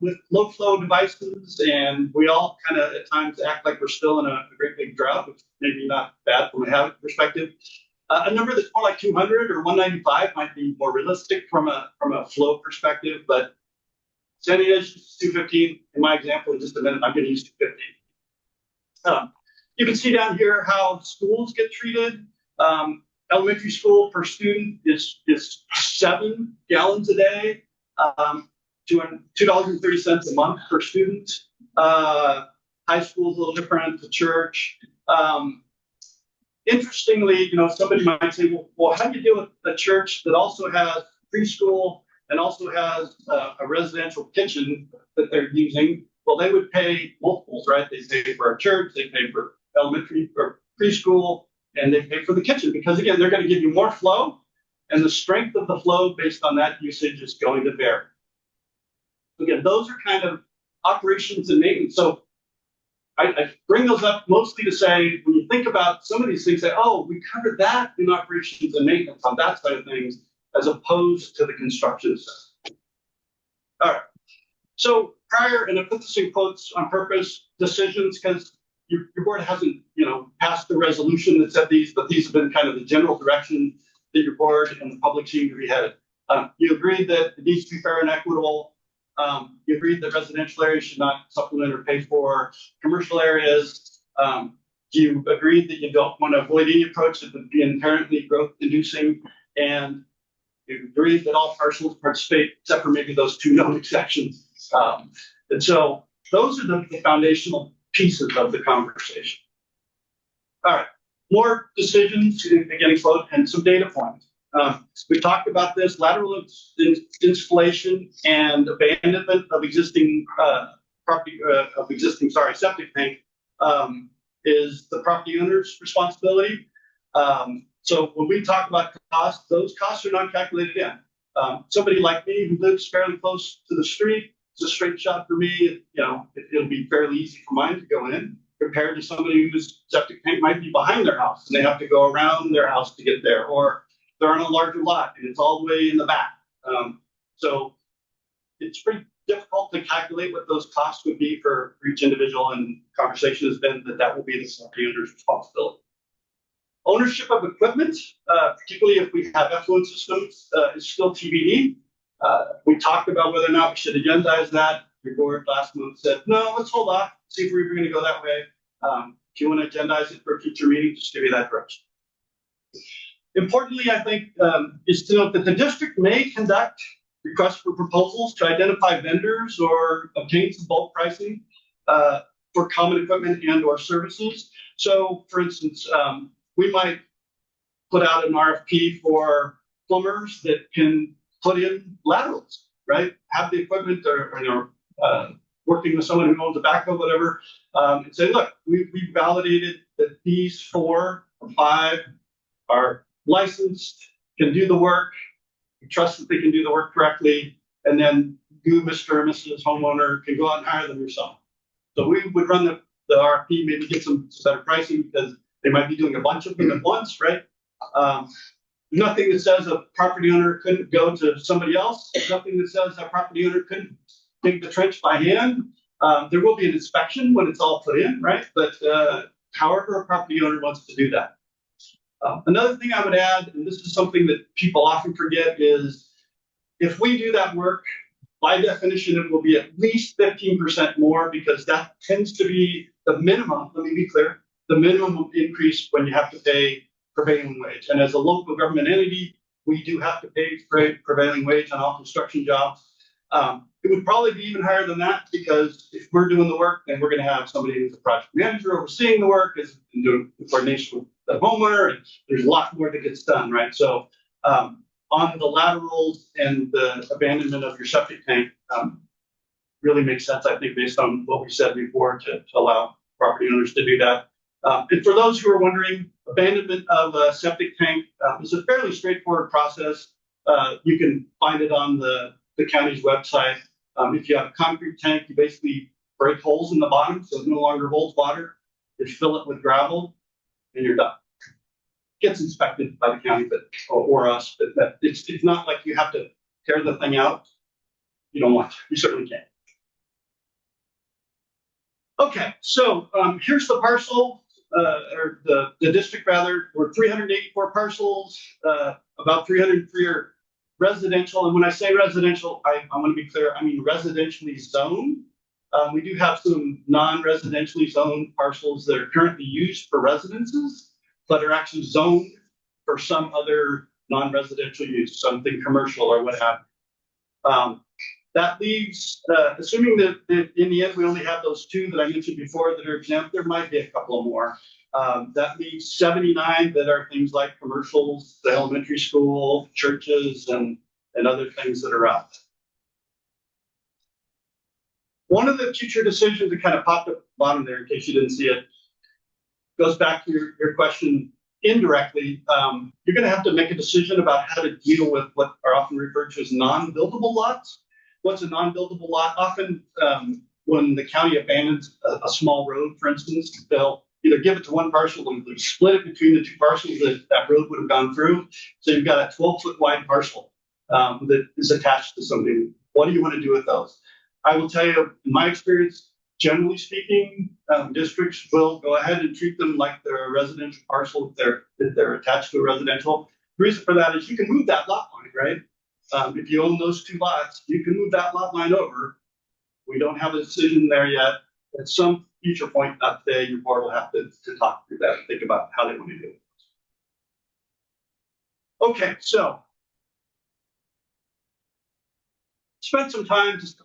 with low flow devices, and we all kind of at times act like we're still in a great big drought, which maybe not bad from a habit perspective. A number that's more like 200 or 195 might be more realistic from a flow perspective, but San Diego's 215, in my example, in just a minute, I'm going to use 215. You can see down here how schools get treated. Elementary school per student is 7 gallons a day, $2.30 a month per student. High school is a little different, the church. Interestingly, somebody might say, well, how do you deal with a church that also has preschool and also has a residential kitchen that they're using? Well, they would pay multiples, right? They pay for a church, they pay for elementary or preschool, and they pay for the kitchen because, again, they're going to give you more flow, and the strength of the flow based on that usage is going to vary. Again, those are kind of operations and maintenance. So I bring those up mostly to say, when you think about some of these things, say, oh, we covered that in operations and maintenance on that side of things, as opposed to the construction side. All right. So prior, and I put this in quotes on purpose, decisions, because your board hasn't, passed the resolution that said these, but these have been kind of the general direction that your board and the public seem to be headed. You agreed that it needs to be fair and equitable. You agreed that residential areas should not supplement or pay for commercial areas. You agreed that you don't want to avoid any approach that would be inherently growth inducing, and you agreed that all parcels participate, except for maybe those 2 known exceptions. And so those are the foundational pieces of the conversation. All right, more decisions, getting quote, and some data points. We talked about this lateral installation and abandonment of existing septic tank is the property owner's responsibility. So when we talk about costs, those costs are not calculated in. Somebody like me who lives fairly close to the street, it's a straight shot for me. It'll be fairly easy for mine to go in. compared to somebody whose septic tank might be behind their house and they have to go around their house to get there, or they're on a larger lot and it's all the way in the back. So it's pretty difficult to calculate what those costs would be for each individual, and conversation has been that will be the property owner's responsibility. Ownership of equipment, particularly if we have effluent systems, is still TBD. We talked about whether or not we should agendize that. Your board last month said, no, let's hold off, see if we're even going to go that way. If you want to agendize it for a future meeting, just give you that direction. Importantly, I think, is to note that the district may conduct requests for proposals to identify vendors or obtain some bulk pricing for common equipment and or services. So, for instance, we might put out an RFP for plumbers that can put in laterals, right? Have the equipment or working with someone who owns a backhoe, whatever, and say, look, we validated that these 4 or 5 are licensed, can do the work, we trust that they can do the work correctly, and then you, Mr. or Mrs. homeowner, can go out and hire them yourself. So we would run the RFP, maybe get some better pricing because they might be doing a bunch of them at once, right? Nothing that says a property owner couldn't go to somebody else. Nothing that says a property owner couldn't dig the trench by hand. There will be an inspection when it's all put in, right? But however a property owner wants to do that. Another thing I would add, and this is something that people often forget, is if we do that work, by definition, it will be at least 15% more, because that tends to be the minimum. Let me be clear. The minimum increase when you have to pay prevailing wage. And as a local government entity, we do have to pay prevailing wage on all construction jobs. It would probably be even higher than that, because if we're doing the work, then we're going to have somebody who's a project manager overseeing the work, is doing the coordination with the homeowner, and there's a lot more that gets done, right? So on the laterals and the abandonment of your septic tank, really makes sense, I think, based on what we said before, to allow property owners to do that. And for those who are wondering, abandonment of a septic tank is a fairly straightforward process. You can find it on the county's website. If you have a concrete tank, you basically break holes in the bottom so it no longer holds water. You fill it with gravel, and you're done. Gets inspected by the county, or us, but it's not like you have to tear the thing out. You don't want to. You certainly can't. Okay, so here's the parcel, or the district rather. We're 384 parcels, about 303 are residential. And when I say residential, I want to be clear, I mean residentially zoned. We do have some non-residentially zoned parcels that are currently used for residences, but are actually zoned for some other non-residential use, something commercial or what have you. That leaves, assuming that in the end we only have those 2 that I mentioned before that are exempt, there might be a couple more. That leaves 79 that are things like commercials, the elementary school, churches, and other things that are out. One of the future decisions that kind of popped up at the bottom there, in case you didn't see it, goes back to your question indirectly. You're going to have to make a decision about how to deal with what are often referred to as non-buildable lots. What's a non-buildable lot? Often when the county abandons a small road, for instance, they'll either give it to one parcel and split it between the 2 parcels that road would have gone through. So you've got a 12-foot wide parcel that is attached to something. What do you want to do with those? I will tell you, in my experience, generally speaking, districts will go ahead and treat them like they're a residential parcel if they're attached to a residential. The reason for that is you can move that lot line, right? If you own those 2 lots, you can move that lot line over. We don't have a decision there yet. At some future point, not today, your board will have to talk through that and think about how they want to do it. Okay, so spent some time just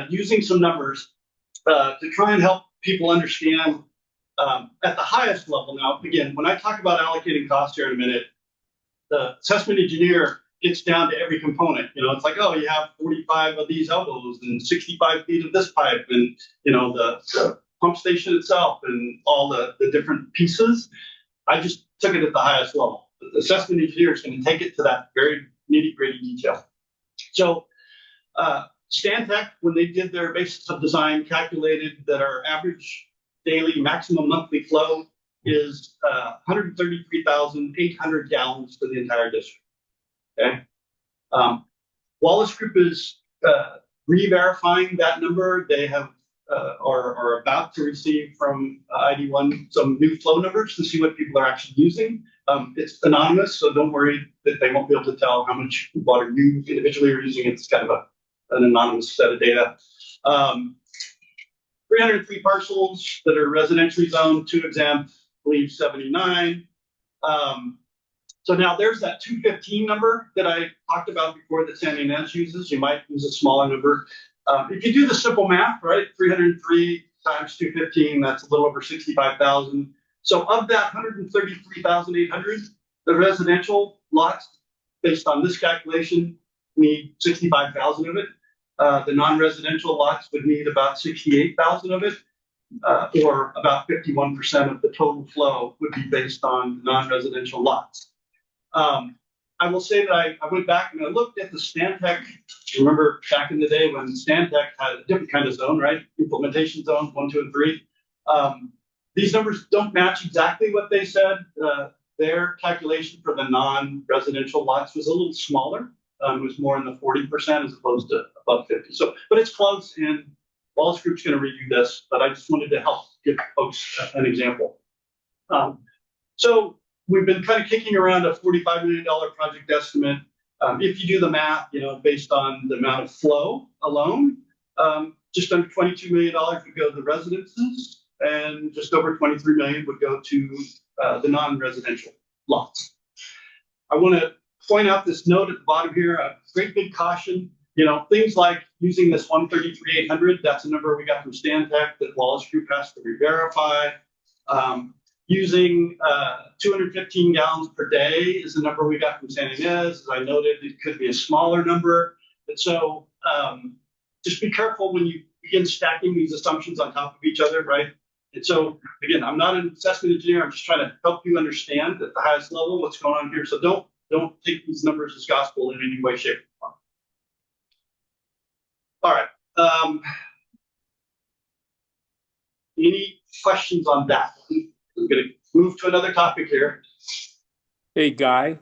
using some numbers to try and help people understand at the highest level. Now, again, when I talk about allocating costs here in a minute, the assessment engineer gets down to every component. You know, it's like, oh, you have 45 of these elbows and 65 feet of this pipe, and you know the pump station itself and all the different pieces. I just took it at the highest level. The assessment engineer is going to take it to that very nitty-gritty detail. So Stantec, when they did their basis of design, calculated that our average daily maximum monthly flow is 133,800 gallons for the entire district. Okay. Wallace Group is re-verifying that number. They have are about to receive from ID1 some new flow numbers to see what people are actually using. It's anonymous, so don't worry that they won't be able to tell how much water you individually are using. It's kind of an anonymous set of data. 303 parcels that are residentially zoned, 2 exempt, I believe 79. So now there's that 215 number that I talked about before that San Ynez uses. You might use a smaller number. If you do the simple math, right, 303 times 215, that's a little over 65,000. So of that 133,800, the residential lots, based on this calculation, need 65,000 of it. The non-residential lots would need about 68,000 of it, or about 51% of the total flow would be based on non-residential lots. I will say that I went back and I looked at the Stantec. Remember back in the day when Stantec had a different kind of zone, right? Implementation zones 1, 2, and 3. These numbers don't match exactly what they said. Their calculation for the non-residential lots was a little smaller. It was more in the 40% as opposed to above 50. So, but it's close, and Wallace Group's going to review this. But I just wanted to help give folks an example. So we've been kind of kicking around a $45 million project estimate. If you do the math, based on the amount of flow alone, just under $22 million would go to the residences, and just over $23 million would go to the non-residential lots. I want to point out this note at the bottom here, a great big caution. Things like using this 133,800, that's a number we got from Stantec that Wallace Group has to re-verify. Using 215 gallons per day is the number we got from San Ynez. As I noted, it could be a smaller number. And so just be careful when you begin stacking these assumptions on top of each other, right? And so, again, I'm not an assessment engineer. I'm just trying to help you understand at the highest level what's going on here. So don't take these numbers as gospel in any way, shape, or form. All right. Any questions on that? I'm going to move to another topic here. Hey, Guy.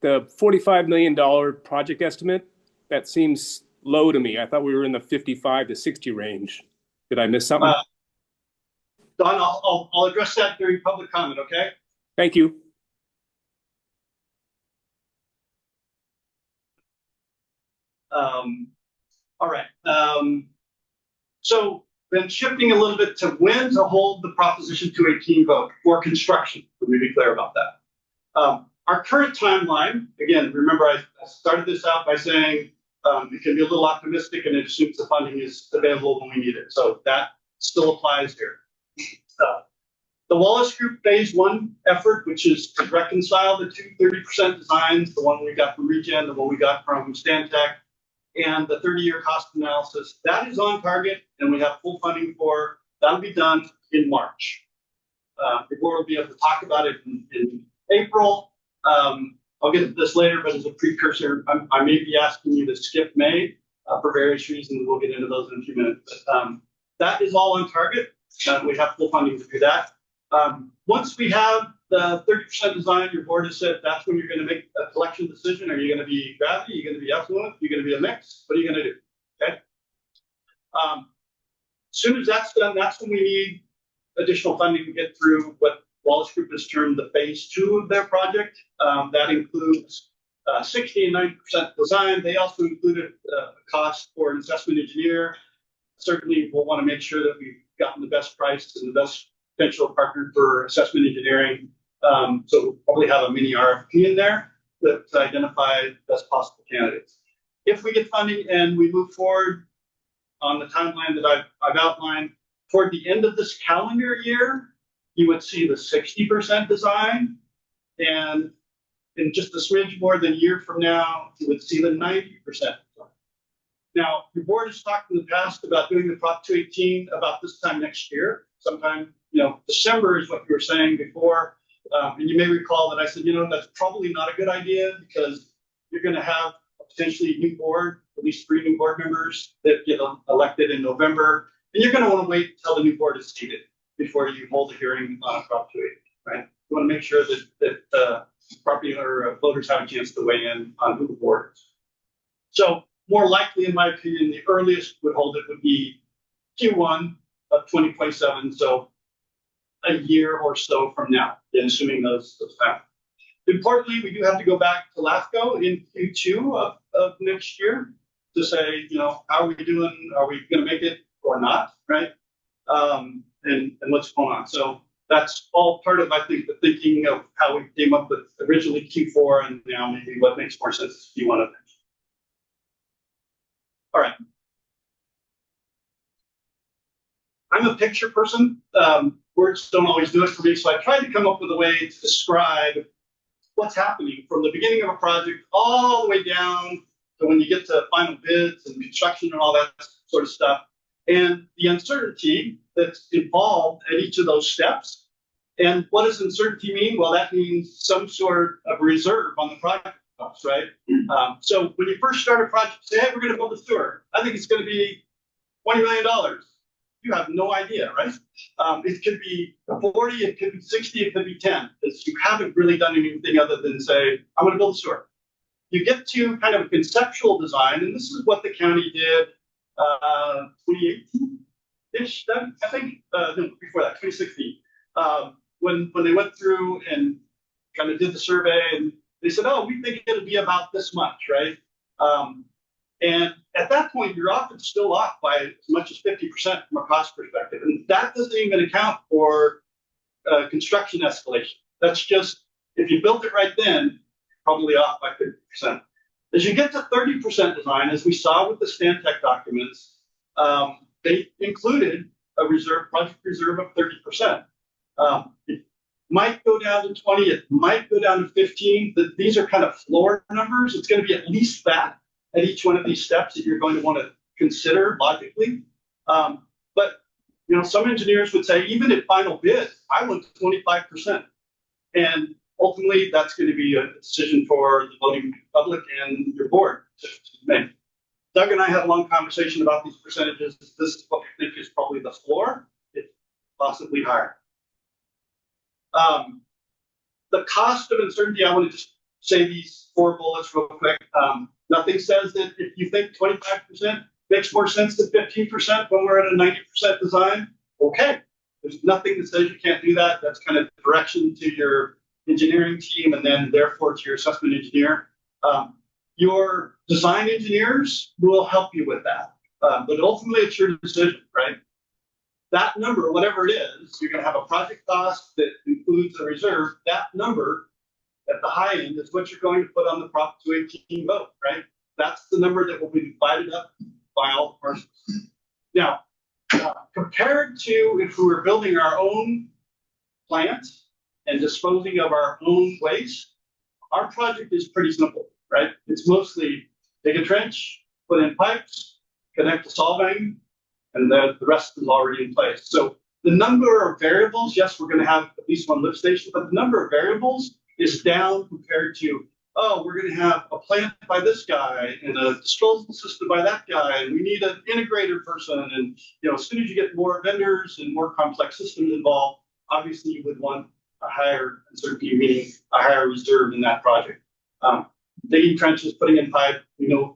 The $45 million project estimate, that seems low to me. I thought we were in the 55 to 60 range. Did I miss something? Don, I'll address that during public comment, okay? Thank you. All right. So then shifting a little bit to when to hold the Proposition 218 vote for construction. Let me be clear about that. Our current timeline, again, remember I started this out by saying it can be a little optimistic and it assumes the funding is available when we need it. So that still applies here. The Wallace Group Phase 1 effort, which is to reconcile the two 30% designs, the one we got from Regen, the one we got from Stantec, and the 30-year cost analysis, that is on target, and we have full funding for. That'll be done in March. Before we'll be able to talk about it in April. I'll get to this later, but as a precursor, I may be asking you to skip May for various reasons. We'll get into those in a few minutes. But that is all on target. We have full funding to do that. Once we have the 30% design, your board has said that's when you're going to make a collection decision. Are you going to be gravity? Are you going to be effluent? Are you going to be a mix? What are you going to do? Okay. As soon as that's done, that's when we need additional funding to get through what Wallace Group has termed the Phase 2 of their project. That includes 60 and 90% design. They also included a cost for an assessment engineer. Certainly, we'll want to make sure that we've gotten the best price and the best potential partner for assessment engineering. So we'll probably have a mini RFP in there that identify the best possible candidates. If we get funding and we move forward on the timeline that I've outlined, toward the end of this calendar year, you would see the 60% design, and in just a smidge more than a year from now, you would see the 90% design. Now, your board has talked in the past about doing the Prop 218 about this time next year. Sometime, December is what you were saying before. And you may recall that I said, that's probably not a good idea because you're going to have a potentially new board, at least 3 new board members that get elected in November. And you're gonna wanna wait until the new board is seated before you hold a hearing on a Prop 280, right? You wanna make sure that property or voters have a chance to weigh in on who the board is. So more likely, in my opinion, the earliest would hold it would be Q1 of 2027, so a year or so from now, then assuming those happen. Importantly, we do have to go back to LAFCO in Q2 of next year to say, how are we doing? Are we going to make it or not, right? And what's going on. So that's all part of, I think, the thinking of how we came up with originally Q4 and now maybe what makes more sense is Q1 of next year. All right. I'm a picture person. Words don't always do it for me, so I tried to come up with a way to describe what's happening from the beginning of a project all the way down to when you get to final bids and construction and all that sort of stuff, and the uncertainty that's involved at each of those steps. And what does uncertainty mean? Well, that means some sort of reserve on the project costs, right? So when you first start a project, say, hey, we're going to build a sewer. I think it's going to be $20 million. You have no idea, right? It could be 40, it could be 60, it could be 10. Because you haven't really done anything other than say, I'm going to build a sewer. You get to kind of a conceptual design, and this is what the county did 2018-ish, I think, no, before that, 2016. When they went through and kind of did the survey, and they said, oh, we think it'll be about this much, right? And at that point, you're often still off by as much as 50% from a cost perspective. And that doesn't even account for construction escalation. That's just, if you built it right then, probably off by 50%. As you get to 30% design, as we saw with the Stantec documents, they included a project reserve of 30%. It might go down to 20, it might go down to 15. These are kind of floor numbers. It's going to be at least that at each one of these steps that you're going to want to consider logically. But some engineers would say, even at final bid, I want 25%. And ultimately, that's going to be a decision for the voting public and your board to make. Doug and I had a long conversation about these percentages. This is what we think is probably the floor. It's possibly higher. The cost of uncertainty, I want to just say these 4 bullets real quick. Nothing says that if you think 25% makes more sense than 15% when we're at a 90% design. Okay, there's nothing that says you can't do that. That's kind of direction to your engineering team and then therefore to your assessment engineer. Your design engineers will help you with that. But ultimately it's your decision, right? That number, whatever it is, you're going to have a project cost that includes a reserve. That number at the high end is what you're going to put on the Prop 218 vote, right? That's the number that will be divided up by all parcels. Now, compared to if we were building our own plant and disposing of our own waste, our project is pretty simple, right? It's mostly dig a trench, put in pipes, connect to solving, and the rest is already in place. So the number of variables, yes, we're going to have at least one lift station, but the number of variables is down compared to, oh, we're going to have a plant by this guy and a disposal system by that guy, and we need an integrator person. And as soon as you get more vendors and more complex systems involved, obviously you would want a higher uncertainty, meaning a higher reserve in that project. Digging trenches, putting in pipe,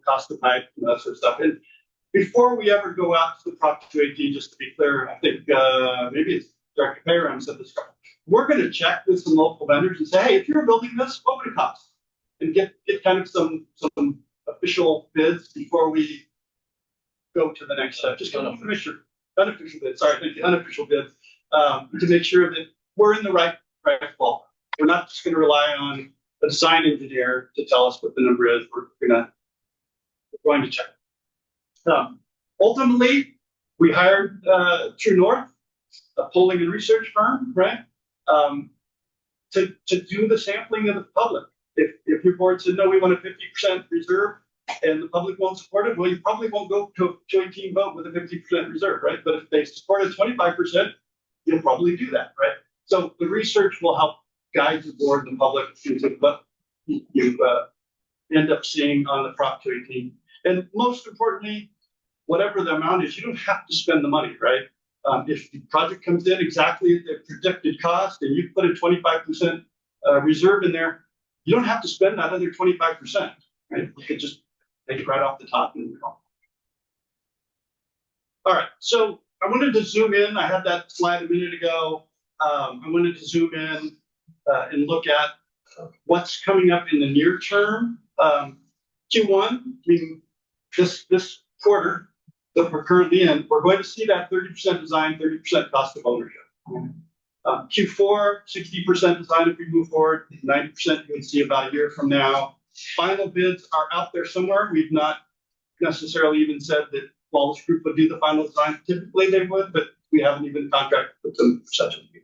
cost of pipe, that sort of stuff. And before we ever go out to the Prop 218, just to be clear, I think maybe it's Director Bayram said this. We're going to check with some local vendors and say, hey, if you're building this, what would it cost? And get kind of some official bids before we go to the next step. Just unofficial bids. Sorry, thank you, unofficial bids to make sure that we're in the right price ballpark. We're not just going to rely on a design engineer to tell us what the number is. We're going to check. Ultimately, we hired True North, a polling and research firm, right? To do the sampling of the public. If your board said, no, we want a 50% reserve and the public won't support it, well, you probably won't go to a 218 vote with a 50% reserve, right? But if they supported 25%, you'll probably do that, right? So the research will help guide the board and the public into what you end up seeing on the Prop 218. And most importantly, whatever the amount is, you don't have to spend the money, right? If the project comes in exactly at the predicted cost and you put a 25% reserve in there, you don't have to spend that other 25%, right? You could just take it right off the top and go. All right, so I wanted to zoom in. I had that slide a minute ago. I wanted to zoom in and look at what's coming up in the near term. Q1, I mean, this quarter that we're currently in, we're going to see that 30% design, 30% cost of ownership. Q4, 60% design if we move forward, 90% you can see about a year from now. Final bids are out there somewhere. We've not necessarily even said that Wallace Group would do the final design. Typically they would, but we haven't even contracted with them for such a thing.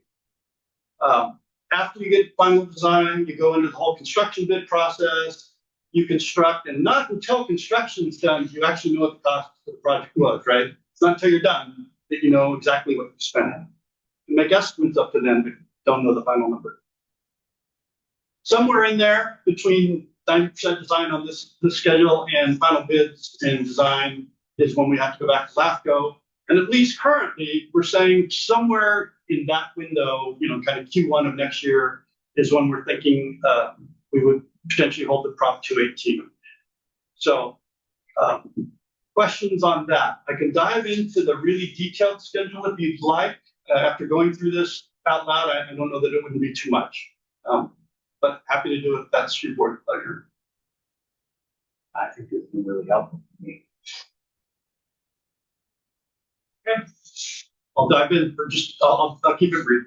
After you get final design, you go into the whole construction bid process. You construct, and not until construction's done, you actually know what the cost of the project was, right? It's not until you're done that you know exactly what you spent. You make estimates up to then, but don't know the final number. Somewhere in there between 90% design on this schedule and final bids and design is when we have to go back to LAFCO. And at least currently, we're saying somewhere in that window, you know, kind of Q1 of next year is when we're thinking we would potentially hold the Prop 218. So questions on that? I can dive into the really detailed schedule if you'd like. After going through this out loud, I don't know that it wouldn't be too much. But happy to do it if that's your board pleasure. I think it's been really helpful for me. Okay, I'll dive in for just, I'll keep it brief.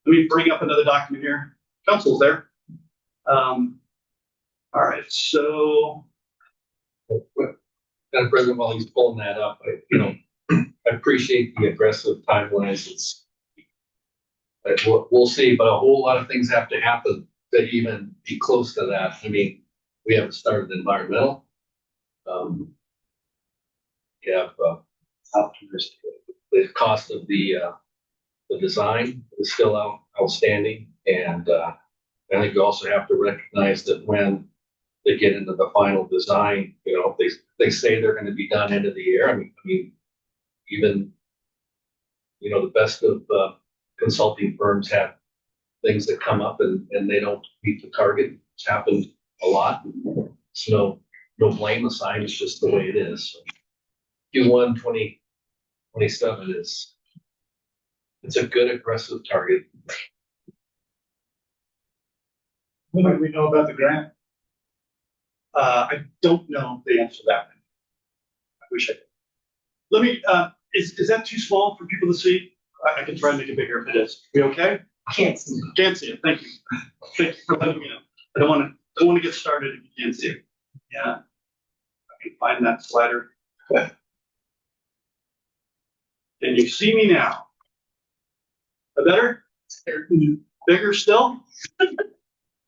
Let me bring up another document here. Council's there. All right, so. Madam President, while he's pulling that up, I appreciate the aggressive timelines. We'll see, but a whole lot of things have to happen to even be close to that. I mean, we haven't started environmental. We have the cost of the design is still outstanding, and I think you also have to recognize that when they get into the final design, if they say they're going to be done end of the year. I mean, even the best of consulting firms have things that come up and they don't meet the target. It's happened a lot. So no blame assigned. It's just the way it is. So Q1 2027 it's a good aggressive target. What do we know about the grant? I don't know the answer to that. I wish I could. Let me, is that too small for people to see? I can try and make it bigger if it is. We okay? Can't see it. Can't see it. Thank you. Thank you for letting me know. I don't want to get started if you can't see it. Yeah. I can find that slider. Can you see me now? Better? Bigger still?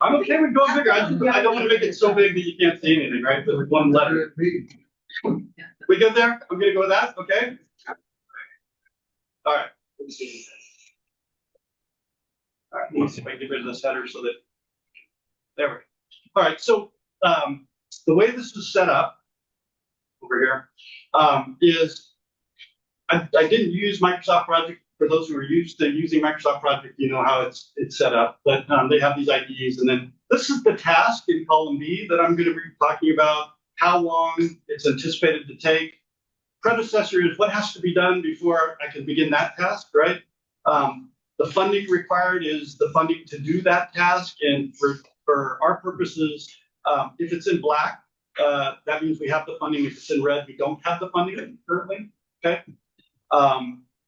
I'm okay with going bigger. I don't want to make it so big that you can't see anything, right? But with one letter. We good there? I'm gonna go with that, okay? All right. All right, let's see if I can get rid of this header so that, there we go. All right, so the way this is set up over here is I didn't use Microsoft Project. For those who are used to using Microsoft Project, you know how it's set up, but they have these IDs, and then this is the task in column B that I'm going to be talking about, how long it's anticipated to take. Predecessor is what has to be done before I can begin that task, right? The funding required is the funding to do that task, and for our purposes, if it's in black, that means we have the funding. If it's in red, we don't have the funding currently, okay?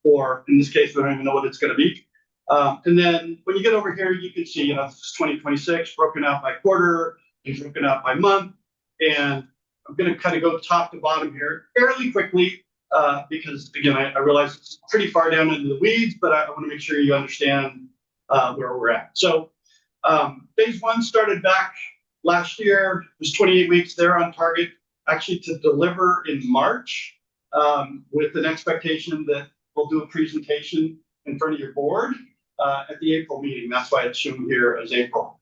Or in this case, we don't even know what it's going to be. And then when you get over here, you can see, this is 2026 broken out by quarter and broken out by month. And I'm going to kind of go top to bottom here fairly quickly because, again, I realize it's pretty far down into the weeds, but I want to make sure you understand where we're at. So phase one started back last year. It was 28 weeks. They're on target actually to deliver in March with an expectation that we'll do a presentation in front of your board at the April meeting. That's why it's shown here as April.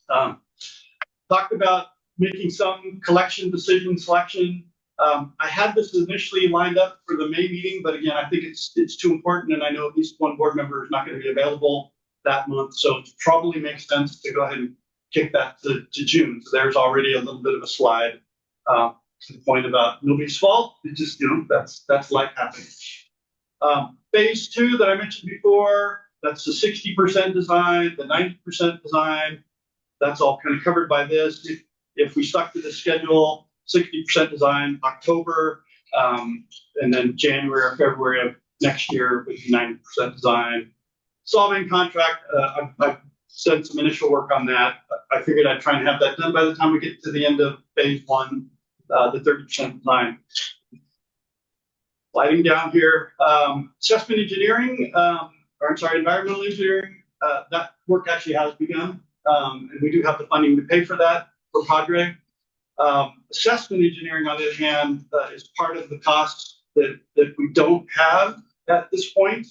Talked about making some collection decision selection I had this initially lined up for the May meeting, but again, I think it's too important, and I know at least one board member is not going to be available that month, so it probably makes sense to go ahead and kick that to June. So there's already a little bit of a slide to the point about nobody's fault. It just, that's life happening. Phase 2 that I mentioned before, that's the 60% design, the 90% design. That's all kind of covered by this. If we stuck to the schedule, 60% design October, and then January or February of next year would be 90% design. Solving contract, I've done some initial work on that. I figured I'd try and have that done by the time we get to the end of phase 1, the 30% design. Sliding down here, assessment engineering, environmental engineering, that work actually has begun. And we do have the funding to pay for that for Padre. Assessment engineering, on the other hand, is part of the costs that we don't have at this point.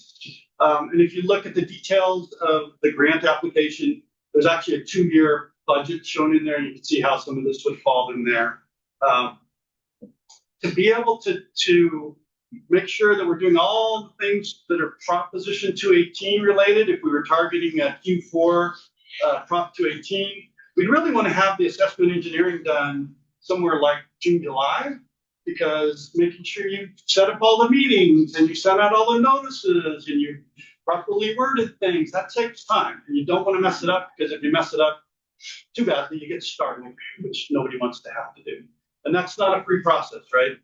And if you look at the details of the grant application, there's actually a 2-year budget shown in there. You can see how some of this would fall in there. To be able to make sure that we're doing all the things that are Proposition 218 related, if we were targeting a Q4 Prop 218, we'd really want to have the assessment engineering done somewhere like June, July, because making sure you set up all the meetings and you send out all the notices and you properly worded things, that takes time. And you don't want to mess it up, because if you mess it up too badly, you get started, which nobody wants to have to do. And that's not a free process, right?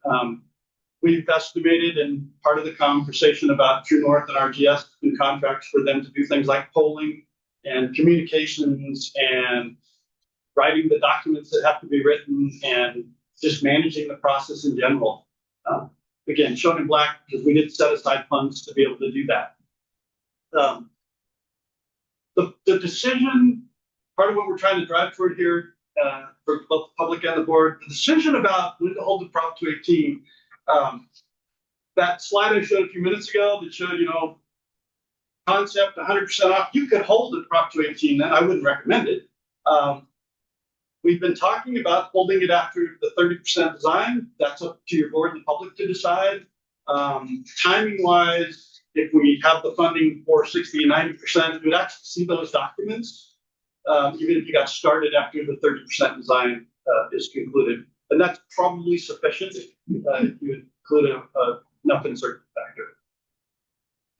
We've estimated, and part of the conversation about True North and RGS and contracts for them to do things like polling and communications and writing the documents that have to be written and just managing the process in general. Again, shown in black because we did set aside funds to be able to do that. The decision, part of what we're trying to drive toward here for both the public and the board, the decision about when to hold the Prop 218, that slide I showed a few minutes ago that showed, concept 100% off, you could hold the Prop 218, I wouldn't recommend it. We've been talking about holding it after the 30% design. That's up to your board and the public to decide. Timing wise, if we have the funding for 60 and 90%, we'd actually see those documents, even if you got started after the 30% design is concluded. And that's probably sufficient if you include enough insert factor.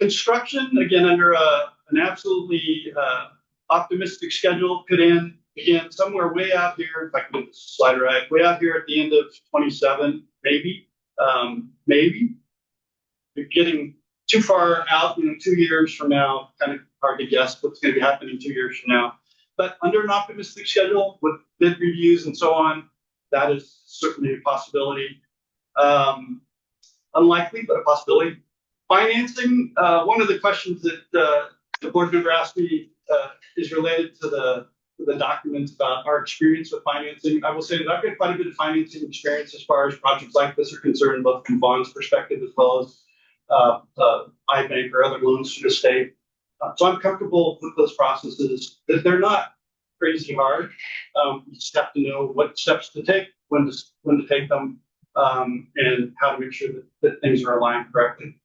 Construction, again, under an absolutely optimistic schedule, could end, again, somewhere way out here, if I can get the slide right, way out here at the end of 27, maybe. Maybe. You're getting too far out, 2 years from now, kind of hard to guess what's going to be happening 2 years from now. But under an optimistic schedule with bid reviews and so on, that is certainly a possibility. Unlikely, but a possibility. Financing, one of the questions that the board member asked me is related to the documents about our experience with financing. I will say that I've got quite a bit of financing experience as far as projects like this are concerned, both from Vaughn's perspective as well as iBank or other loans to the state. So I'm comfortable with those processes, that they're not crazy hard. You just have to know what steps to take, when to take them, and how to make sure that things are aligned correctly.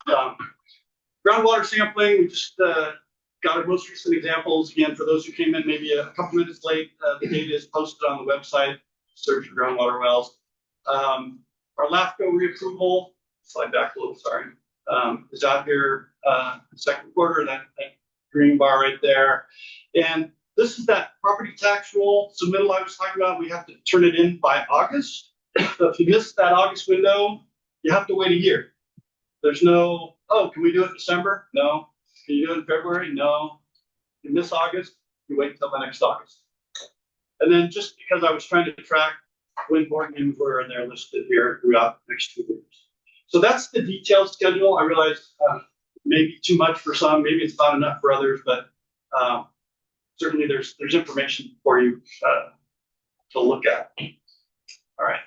Groundwater sampling, we just got our most recent examples. Again, for those who came in maybe a couple minutes late, the data is posted on the website. Search for groundwater wells. Our LAFCO reapproval, slide back a little, sorry, is out here second quarter, that green bar right there. And this is that property tax roll submittal I was talking about. We have to turn it in by August. So if you miss that August window, you have to wait a year. There's no, oh, can we do it in December? No. Can you do it in February? No. You miss August, you wait until the next August. And then just because I was trying to track when board meetings were, and they're listed here throughout the next 2 years. So that's the detailed schedule. I realize maybe too much for some, maybe it's not enough for others, but certainly there's information for you to look at. All right.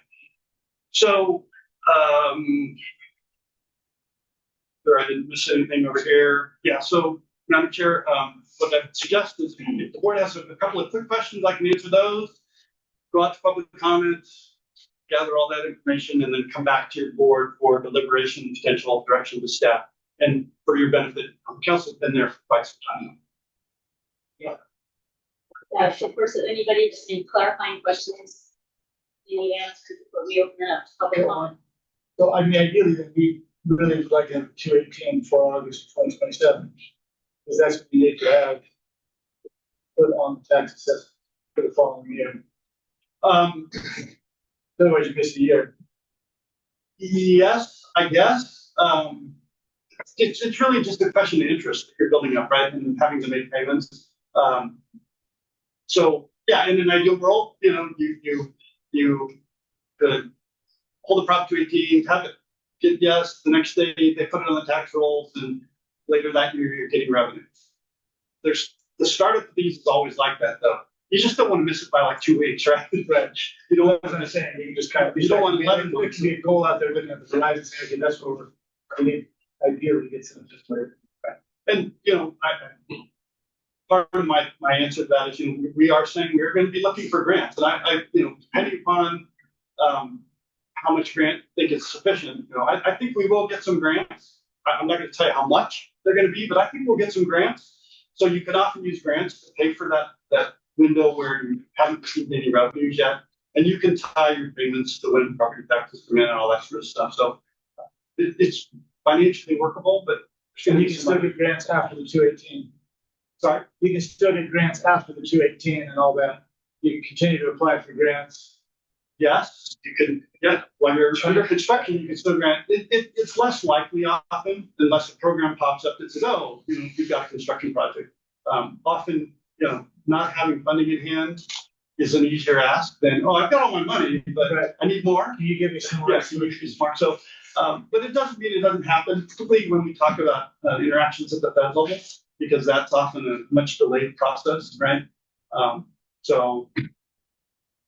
So, I didn't miss anything over here. Yeah, so Madam Chair, what I suggest is if the board has a couple of quick questions, I can answer those. Go out to public comments, gather all that information, and then come back to your board for deliberation and potential direction of the staff. And for your benefit, council's been there for quite some time. Of course, if anybody just need clarifying questions, you need answers before we open it up to public comment. So I mean, ideally, then we really would like to have 218 for August 2027, because that's what we need to have put on the tax assessment for the following year. Otherwise, you miss a year. Yes, I guess. It's really just a question of interest that you're building up, right, and having to make payments. So yeah, in an ideal world, you know, you could hold the Prop 218, have it get yes, the next day they put it on the tax rolls, and later that year you're getting revenue. There's the startup fees is always like that though. You just don't want to miss it by like 2 weeks, right? Right. You don't want As I'm saying, you can just kind of. You don't want to let it It can be a goal out there looking at the horizon, saying, okay, that's what we need ideally to get some just later. And, you know, part of my answer to that is, you know, we are saying we're going to be looking for grants. And I you know, depending upon how much grant I think is sufficient, you know, I think we will get some grants. I'm not going to tell you how much they're going to be, but I think we'll get some grants. So you can often use grants to pay for that window where you haven't received any revenues yet. And you can tie your payments to when property taxes come in and all that sort of stuff. So it's financially workable, but And you can still get grants after the 218. sorry. You can still get grants after the 218 and all that. You can continue to apply for grants. Yes, you can. Yeah, when you're under construction, you can still grant. It's less likely often unless a program pops up that says, "Oh, you know, you've got a construction project." Often, you know, not having funding in hand is an easier ask than, "Oh, I've got all my money, but Right. I need more." Can you give me some more? Yes, you need to be smart. So, but it doesn't mean it doesn't happen. Particularly when we talk about interactions at the fed level, because that's often a much delayed process, right? So.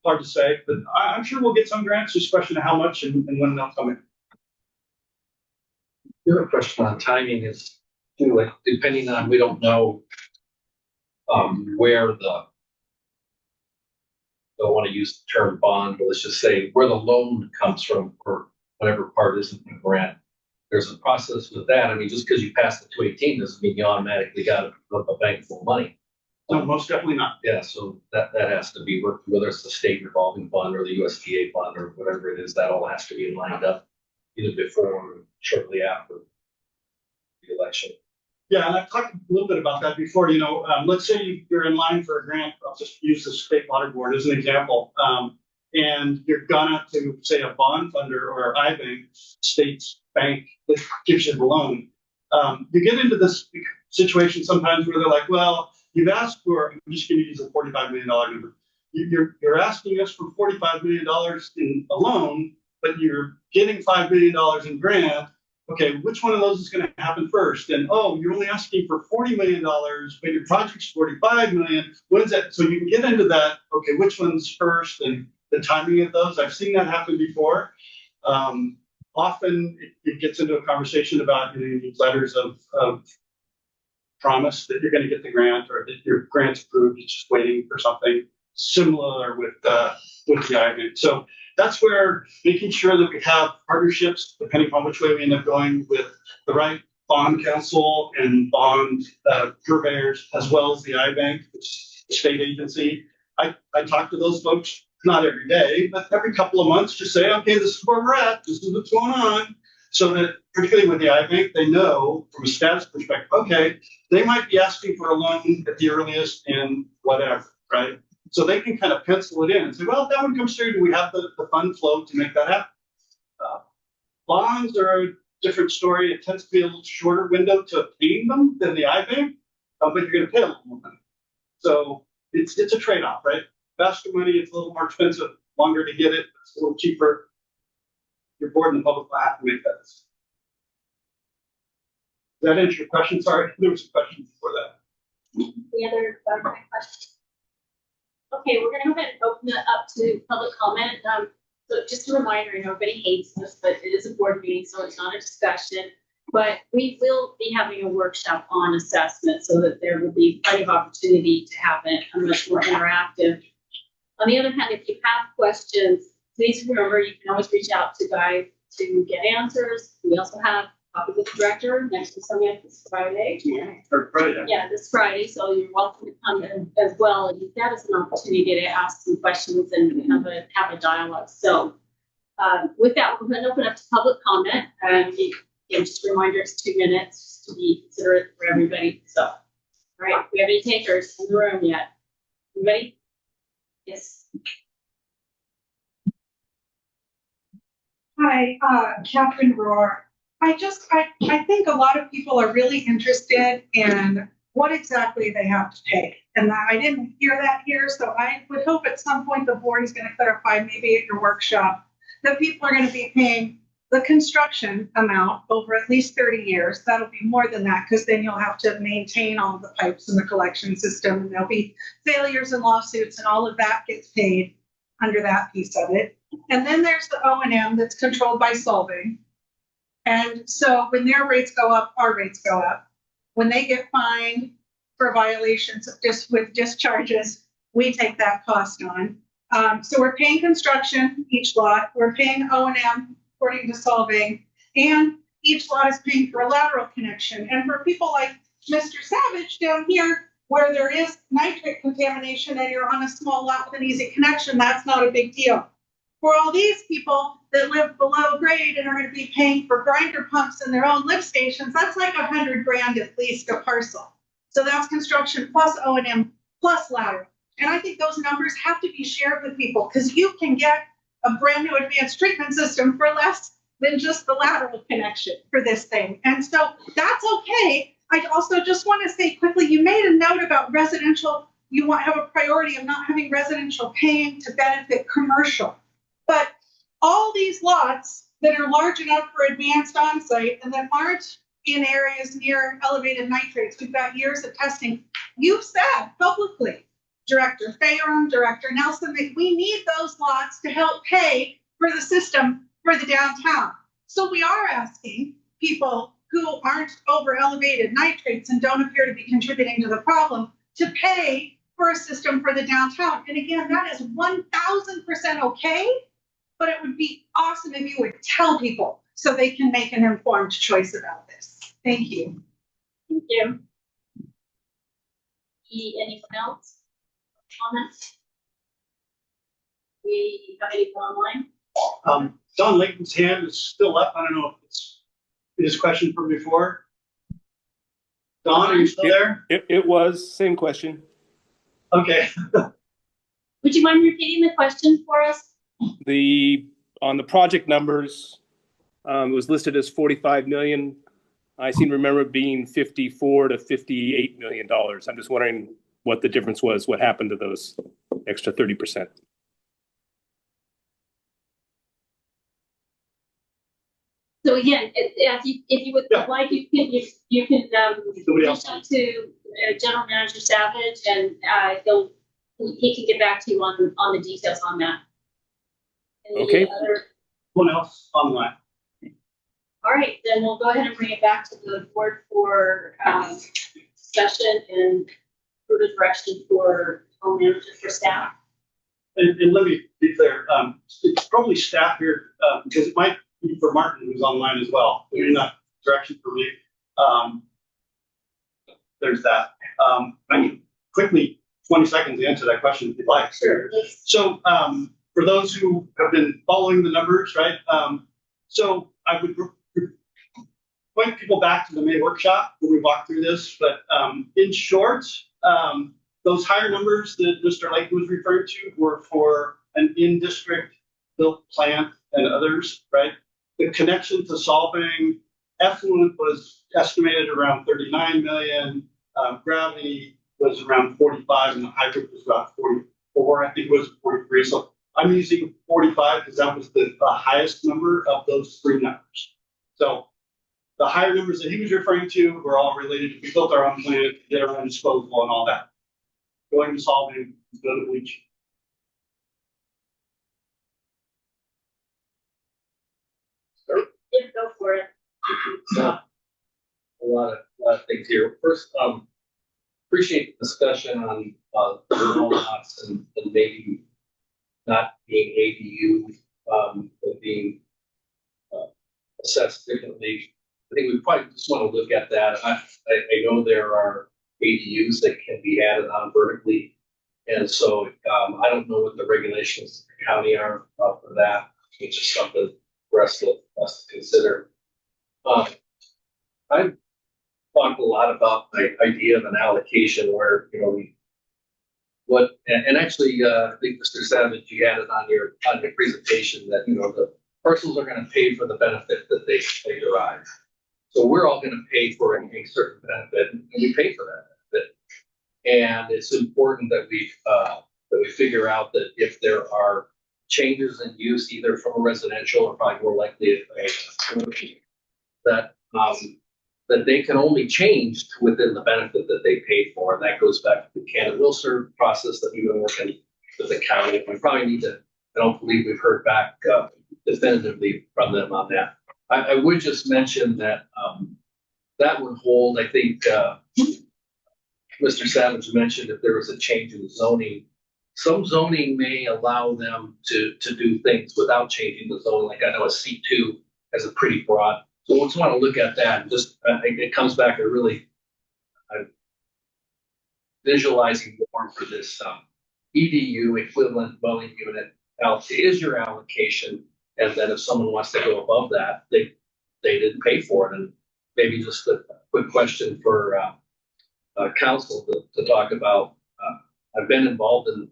Hard to say, but I'm sure we'll get some grants. Just a question of how much and when they'll come in. The other question on timing is, too, like, depending on, we don't know where the, don't want to use the term bond, but let's just say where the loan comes from or whatever part isn't the grant. There's a process with that. I mean, just because you pass the 218 doesn't mean you automatically got a bank full of money. No, most definitely not. Yeah, so that has to be worked, whether it's the state revolving fund or the USDA fund or whatever it is, that all has to be lined up either before or shortly after the election. Yeah, and I've talked a little bit about that before. You know, let's say you're in line for a grant. I'll just use the state water board as an example. And you're gonna to say a bond funder or iBank, state's bank that gives you the loan. You get into this situation sometimes where they're like, well, you've asked for, I'm just going to use a $45 million number. You're asking us for $45 million in a loan, but you're getting $5 million in grant. Okay, which one of those is going to happen first? And oh, you're only asking for $40 million, but your project's $45 million. What is that? So you can get into that. Okay, which one's first and the timing of those. I've seen that happen before. Often it gets into a conversation about, you know, these letters of promise that you're going to get the grant or that your grant's approved. It's just waiting for something similar with the IBAN. So that's where making sure that we have partnerships, depending on which way we end up going, with the right bond counsel and bond purveyors, as well as the IBank, which is the state agency. I talk to those folks not every day, but every couple of months, just say, okay, this is where we're at. This is what's going on. So that particularly with the iBank, they know from a status perspective, okay, they might be asking for a loan at the earliest in whatever, right? So they can kind of pencil it in and say, well, if that one comes through, do we have the fund flow to make that happen? Bonds are a different story. It tends to be a little shorter window to obtain them than the iBank, but you're going to pay a little more money. So it's a trade-off, right? Faster money, it's a little more expensive. Longer to get it, it's a little cheaper. Your board and the public will have to make that decision. Does that answer your question? Sorry, there was a question before that. Any other questions? Okay, we're gonna go ahead and open it up to public comment. So just a reminder, I know everybody hates this, but it is a board meeting, so it's not a discussion. But we will be having a workshop on assessment so that there will be plenty of opportunity to have it a much more interactive. On the other hand, if you have questions, please remember, you can always reach out to Guy to get answers. We also have copies of the director next to Summit this Friday. Or Friday. Yeah, this Friday, so you're welcome to come in as well, and use that as an opportunity to ask some questions and have a dialogue. So, with that, we're going to open up to public comment, and just a reminder, it's 2 minutes to be considerate for everybody. So, all right, do we have any takers in the room yet? Anybody? Yes. Hi, Catherine Rohr. I think a lot of people are really interested in what exactly they have to pay. And I didn't hear that here, so I would hope at some point the board is going to clarify, maybe at your workshop, that people are going to be paying the construction amount over at least 30 years. That'll be more than that, because then you'll have to maintain all of the pipes in the collection system, and there'll be failures and lawsuits, and all of that gets paid under that piece of it. And then there's the O&M that's controlled by solving. And so when their rates go up, our rates go up. When they get fined for violations of with discharges, we take that cost on. So we're paying construction, each lot, we're paying O&M according to solving, and each lot is paying for a lateral connection. And for people like Mr. Savage down here, where there is nitrate contamination and you're on a small lot with an easy connection, that's not a big deal. For all these people that live below grade and are going to be paying for grinder pumps and their own lift stations, that's like $100,000 at least a parcel. So that's construction plus O&M plus lateral. And I think those numbers have to be shared with people, because you can get a brand new advanced treatment system for less than just the lateral connection for this thing. And so that's okay. I also just want to say quickly, you made a note about residential. You want to have a priority of not having residential paying to benefit commercial. But all these lots that are large enough for advanced on-site and that aren't in areas near elevated nitrates, we've got years of testing. You've said publicly, Director Fayerum, Director Nelson, that we need those lots to help pay for the system for the downtown. So we are asking people who aren't over elevated nitrates and don't appear to be contributing to the problem to pay for a system for the downtown. And again, that is 1000% okay. But it would be awesome if you would tell people so they can make an informed choice about this. Thank you. Thank you. Anyone else? Comments? We have anyone online? Don Layton's hand is still up. I don't know if it's his question from before. Don, are you still there? It was, same question. Okay. Would you mind repeating the question for us? On the project numbers, it was listed as 45 million. I seem to remember it being 54 to 58 million dollars. I'm just wondering what the difference was, what happened to those extra 30%. So again, if you would like, you can reach out to General Manager Savage, and he can get back to you on the details on that. Okay. Anyone else online? All right, then we'll go ahead and bring it back to the board for discussion and further direction for home management for staff. And let me be clear, it's probably staff here, because it might be for Martin, who's online as well. Maybe not direction for me. There's that. I can quickly, 20 seconds to answer that question if you'd like. Sure. So for those who have been following the numbers, right? So I would point people back to the May workshop where we walked through this, but in short, those higher numbers that Mr. Lake was referring to were for an in-district built plant and others, right? The connection to solving effluent was estimated around 39 million, gravity was around 45, and the hydro was about 44, I think it was 43. So I'm using 45 because that was the highest number of those three numbers. So the higher numbers that he was referring to were all related to, we built our own plant, did our own disposal and all that. Going to solving, go to bleaching. Yeah, go for it. A lot of things here. First, appreciate the discussion on the lots and maybe not being ADU, but being assessed differently. I think we probably just want to look at that. I know there are ADUs that can be added on vertically. And so I don't know what the regulations in the county are for that, which is something for us to consider. I've talked a lot about the idea of an allocation where, and actually, I think Mr. Savage, you had it on your presentation that, the parcels are going to pay for the benefit that they derive. So we're all going to pay for a certain benefit, and we pay for that benefit. And it's important that we figure out that if there are changes in use, either from a residential or probably more likely a commercial, that they can only change within the benefit that they paid for. And that goes back to the Canada Will Serve process that we've been working with the county. We probably need to, I don't believe we've heard back definitively from them on that. I would just mention that that would hold, I think, Mr. Savage mentioned if there was a change in zoning, some zoning may allow them to do things without changing the zoning. Like I know a C2 has a pretty broad, so we just want to look at that. And just it comes back to really visualizing more for this EDU equivalent dwelling unit is your allocation, and then if someone wants to go above that, they didn't pay for it. And maybe just a quick question for council to talk about. I've been involved in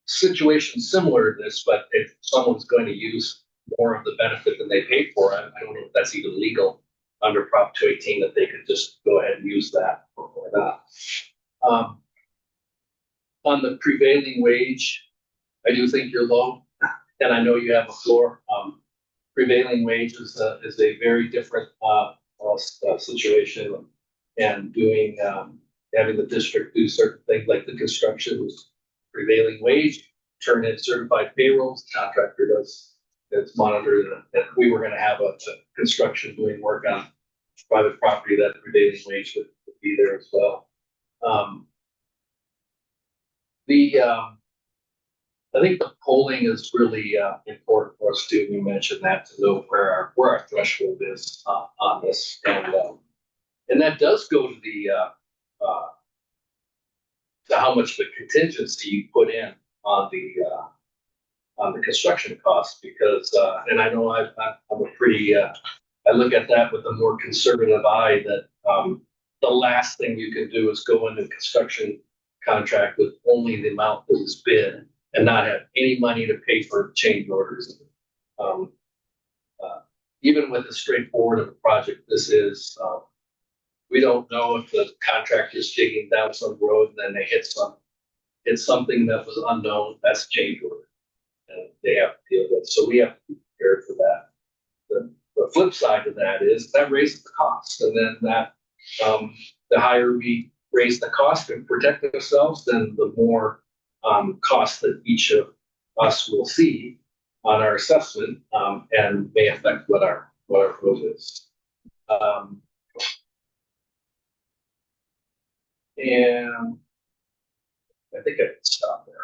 situations similar to this, but if someone's going to use more of the benefit than they paid for, I don't know if that's even legal under Prop 218 that they could just go ahead and use that or not. On the prevailing wage, I do think you're low, and I know you have a floor. Prevailing wage is a very different situation, and doing having the district do certain things like the construction was prevailing wage, turn in certified payrolls, the contractor does, it's monitored, and we were going to have a construction doing work on private property, that prevailing wage would be there as well. I think the polling is really important for us too. We mentioned that to know where our threshold is on this, and that does go to to how much of a contingency you put in on the construction costs, because and I know I'm a pretty I look at that with a more conservative eye that the last thing you can do is go into a construction contract with only the amount that was bid and not have any money to pay for change orders. Even with as straightforward of a project this is, we don't know if the contractor's digging down some road and then they hit something that was unknown. That's a change order, and they have to deal with. So we have to be prepared for that. The flip side of that is that raises the cost, and then that the higher we raise the cost to protect ourselves, then the more cost that each of us will see on our assessment, and may affect what our vote is. And I think I can stop there.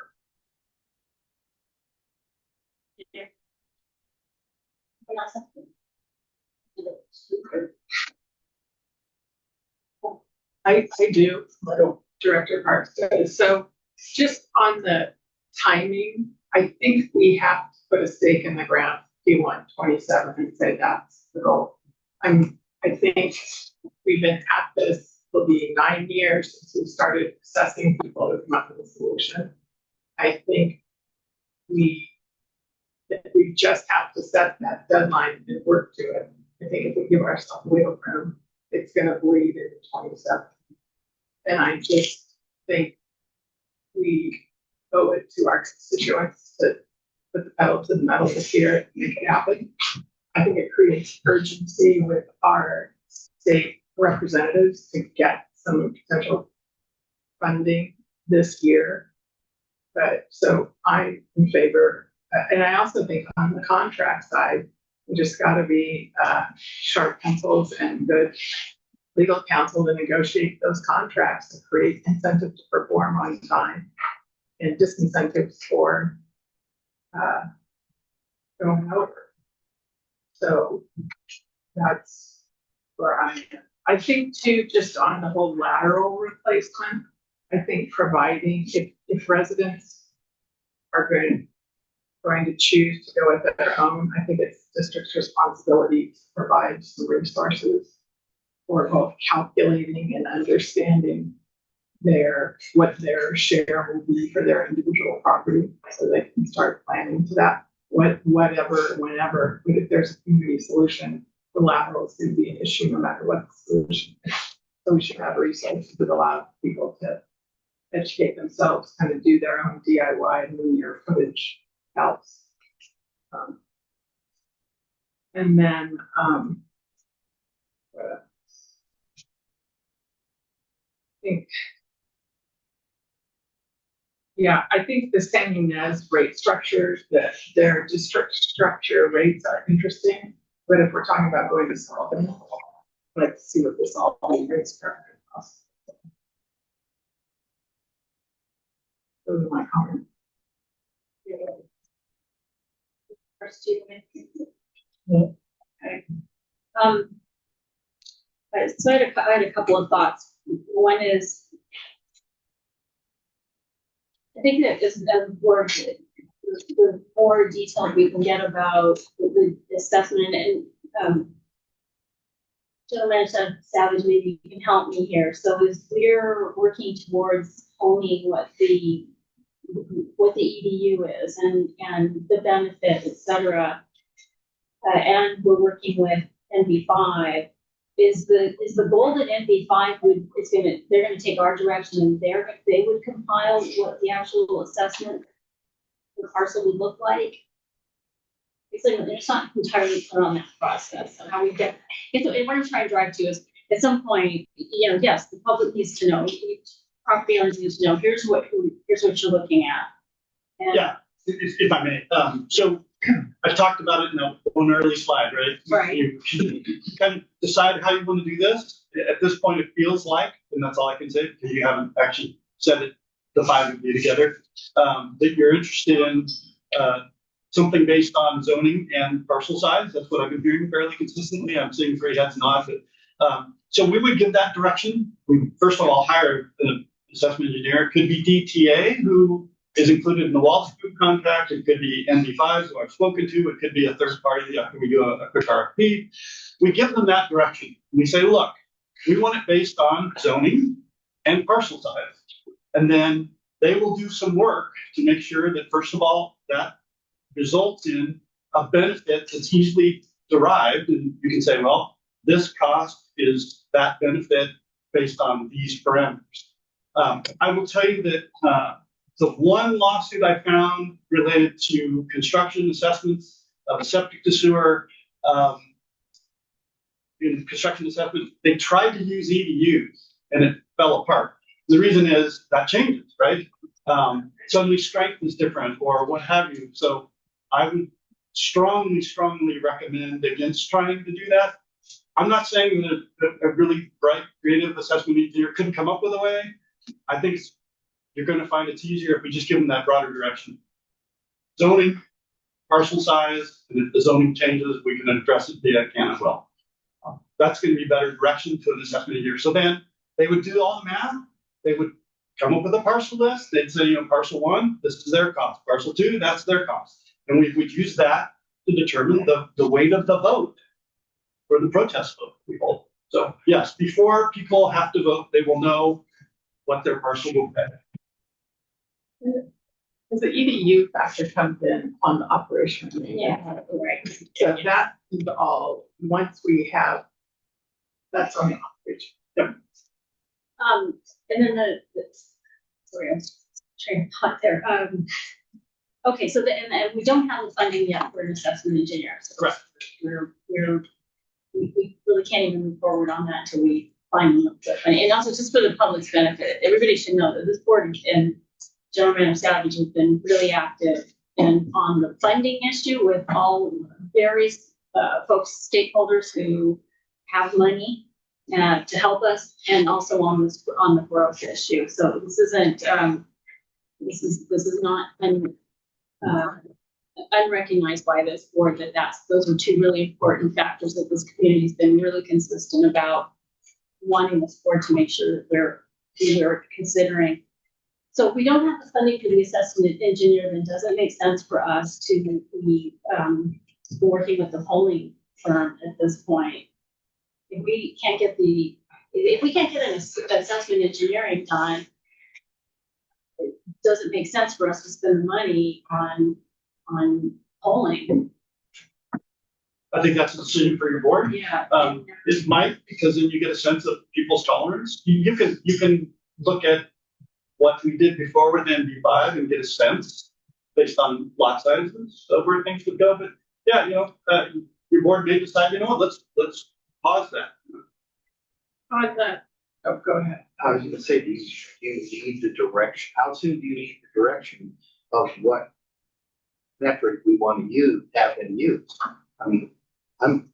I do, Director Parks does. So just on the timing, I think we have to put a stake in the ground Q1 27 and say that's the goal. I think we've been at this, will be 9 years since we started assessing people to come up with a solution. I think we just have to set that deadline and work to it. I think if we give ourselves wiggle room, it's going to bleed into 27. And I just think we owe it to our constituents to put the pedal to the metal this year and make it happen. I think it creates urgency with our state representatives to get some potential funding this year. But so I'm in favor. And I also think on the contract side, we just got to be sharp pencils and good legal counsel to negotiate those contracts to create incentive to perform on time and disincentives for going over. So that's where I am. I think too, just on the whole lateral replacement, I think providing, if residents are going to choose to go with their own, I think it's district's responsibility to provide some resources for both calculating and understanding what their share will be for their individual property, so they can start planning to that. Whatever, whenever, but if there's a community solution, the lateral is going to be an issue no matter what the solution is. So we should have resources that allow people to educate themselves, kind of do their own DIY linear footage helps. And then, what else? I think, yeah, I think the San Ynez rate structures, that their district structure rates are interesting. But if we're talking about going to Sullivan, I'd like to see what this all rate structure costs. Those are my comments. Okay. So I had a couple of thoughts. One is, I think that is important. The more detail we can get about the assessment, and gentleman Savage, maybe you can help me here. So as we're working towards owning what the EDU is and the benefit, et cetera, and we're working with NV5. Is the goal that NV5 they're gonna take our direction and they would compile what the actual assessment the parcel would look like? It's like it's not entirely clear on that process and how we get. And what I'm trying to drive to is at some point, yes, the public needs to know. Property owners need to know. Here's what you're looking at. And Yeah, if I may. So I talked about it in one early slide, right? Right. You kind of decide how you want to do this. At this point, it feels like, and that's all I can say because you haven't actually said it, the five of you together, that you're interested in something based on zoning and parcel size. That's what I've been hearing fairly consistently. I'm seeing three heads nod. So we would give that direction. We first of all hire an assessment engineer. It could be DTA, who is included in the Walls Group contract. It could be NV5s who I've spoken to. It could be a third party after we do a quick RFP. We give them that direction. We say, look, we want it based on zoning and parcel size. And then they will do some work to make sure that, first of all, that results in a benefit that's easily derived. And you can say, well, this cost is that benefit based on these parameters. I will tell you that the one lawsuit I found related to construction assessments of a septic to sewer, in construction assessment, they tried to use EDUs and it fell apart. The reason is that changes, right? Suddenly strength is different or what have you. So I would strongly recommend against trying to do that. I'm not saying that a really bright, creative assessment engineer couldn't come up with a way. I think you're going to find it's easier if we just give them that broader direction. Zoning, parcel size, and if the zoning changes, we can address it via CAN as well. That's going to be better direction to an assessment engineer. So then they would do all the math. They would come up with a parcel list. They'd say, parcel one, this is their cost. Parcel two, that's their cost. And we would use that to determine the weight of the vote or the protest vote we hold. So yes, before people have to vote, they will know what their parcel will pay. Because the EDU factor comes in on the operation. yeah, right. So that is all, once we have, that's on the operation. Yep. And then sorry, I was trying to thought there. Okay, so and we don't have the funding yet for an assessment engineer. So correct. We really can't even move forward on that until we find the funding. And also just for the public's benefit, everybody should know that this board and Gentleman Savage have been really active on the funding issue with all various folks, stakeholders who have money to help us, and also on the growth issue. So this isn't this is not an unrecognized by this board that those are two really important factors that this community's been really consistent about wanting this board to make sure that we're considering. So if we don't have the funding for the assessment engineer, then does it make sense for us to be working with the polling firm at this point? If we can't get an assessment engineering done, it doesn't make sense for us to spend the money on polling. I think that's a decision for your board. Yeah. It might, because then you get a sense of people's tolerance. You can look at what we did before with NB5 and get a sense based on lot sizes of where things would go. But yeah, your board may decide, let's pause that. On the, oh, go ahead. I was gonna say, do you need the direction? How soon do you need the direction of what metric we want to have in use? I mean, I'm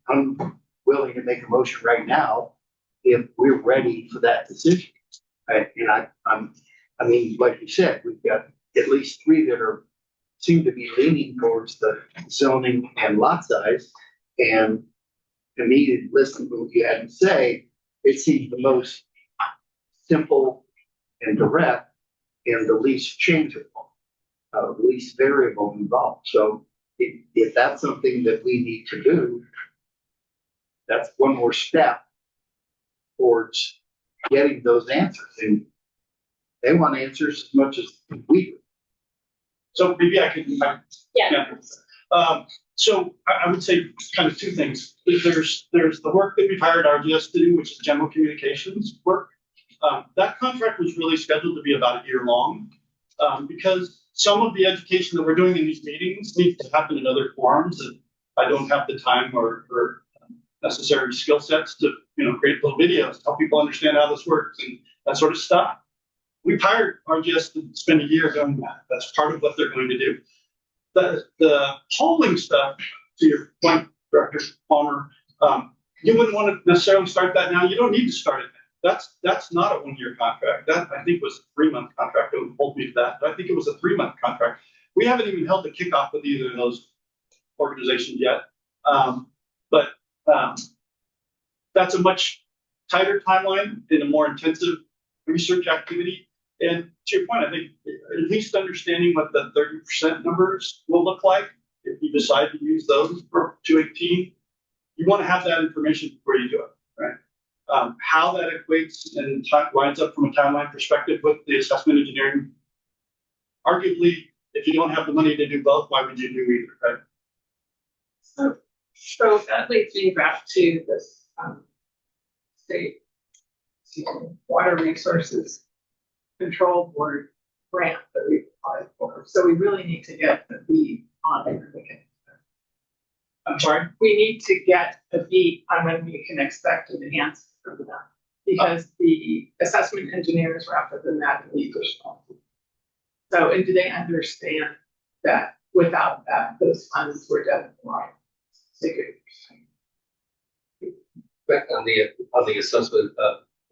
willing to make a motion right now if we're ready for that decision. I mean, like you said, we've got at least three that seem to be leaning towards the zoning and lot size. And to me, listening to what you had to say, it seems the most simple and direct and the least changeable, the least variable involved. So if that's something that we need to do, that's one more step towards getting those answers. And they want answers as much as we do. So maybe I can. Yeah. So I would say kind of two things. There's the work that we've hired RGS to do, which is general communications work. That contract was really scheduled to be about a year long, because some of the education that we're doing in these meetings needs to happen in other forums, and I don't have the time or necessary skill sets to create little videos, help people understand how this works and that sort of stuff. We've hired RGS to spend a year doing that. That's part of what they're going to do. The polling stuff, to your point, Director Palmer, you wouldn't want to necessarily start that now. You don't need to start it now. That's not a 1 year contract. That I think was a 3-month contract. Don't hold me to that, but I think it was a 3-month contract. We haven't even held the kickoff with either of those organizations yet. But that's a much tighter timeline and a more intensive research activity. And to your point, I think at least understanding what the 30% numbers will look like if you decide to use those for 218, you want to have that information before you do it, right? How that equates and lines up from a timeline perspective with the assessment engineering, arguably, if you don't have the money to do both, why would you do either, right? So that leads me back to this state water resources control board grant that we applied for. So we really need to get the beat on it. I'm sorry? We need to get a beat on when we can expect an answer from them, because the assessment engineers wrapped up in that and so, and do they understand that without that, those funds were dead in the water? Back on the assessment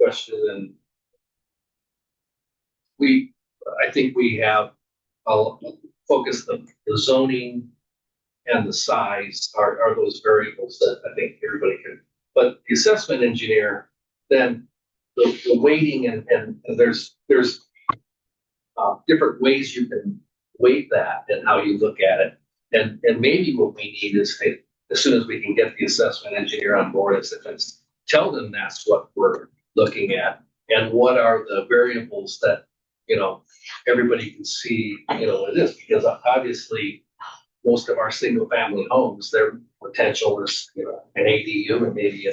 question, and I think we have focused the zoning and the size are those variables that I think everybody can. But the assessment engineer, then the weighting and there's different ways you can weight that and how you look at it. And maybe what we need is, as soon as we can get the assessment engineer on board, is tell them that's what we're looking at and what are the variables that everybody can see what it is, because obviously most of our single family homes, their potential is an ADU and maybe a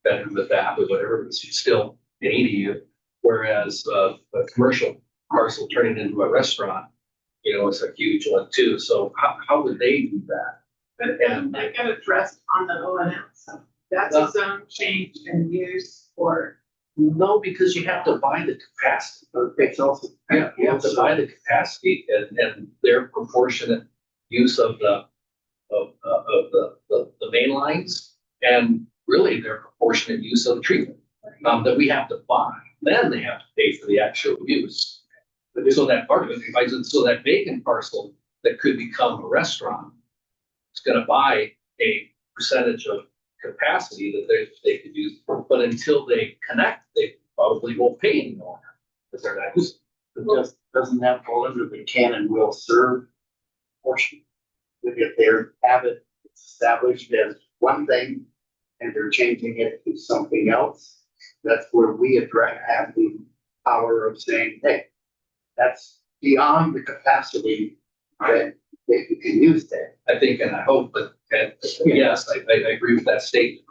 bedroom with bath or whatever, it's still an ADU, whereas a commercial parcel turning into a restaurant, it's a huge one too. So how would they do that? But then that got addressed on the O&M. So that's a zone change in use for. No, because you have to buy the capacity. It's also, You have to buy the capacity and their proportionate use of the main lines, and really their proportionate use of the treatment that we have to buy. Then they have to pay for the actual use. So that part of it, so that vacant parcel that could become a restaurant. It's gonna buy a percentage of capacity that they could use, but until they connect, they probably won't pay anymore. Because they're not using. It doesn't that fall under the can and will serve portion? If they're have it established as one thing and they're changing it to something else, that's where we have the power of saying, hey, that's beyond the capacity that they can use that. I think, and I hope that, yes, I agree with that statement.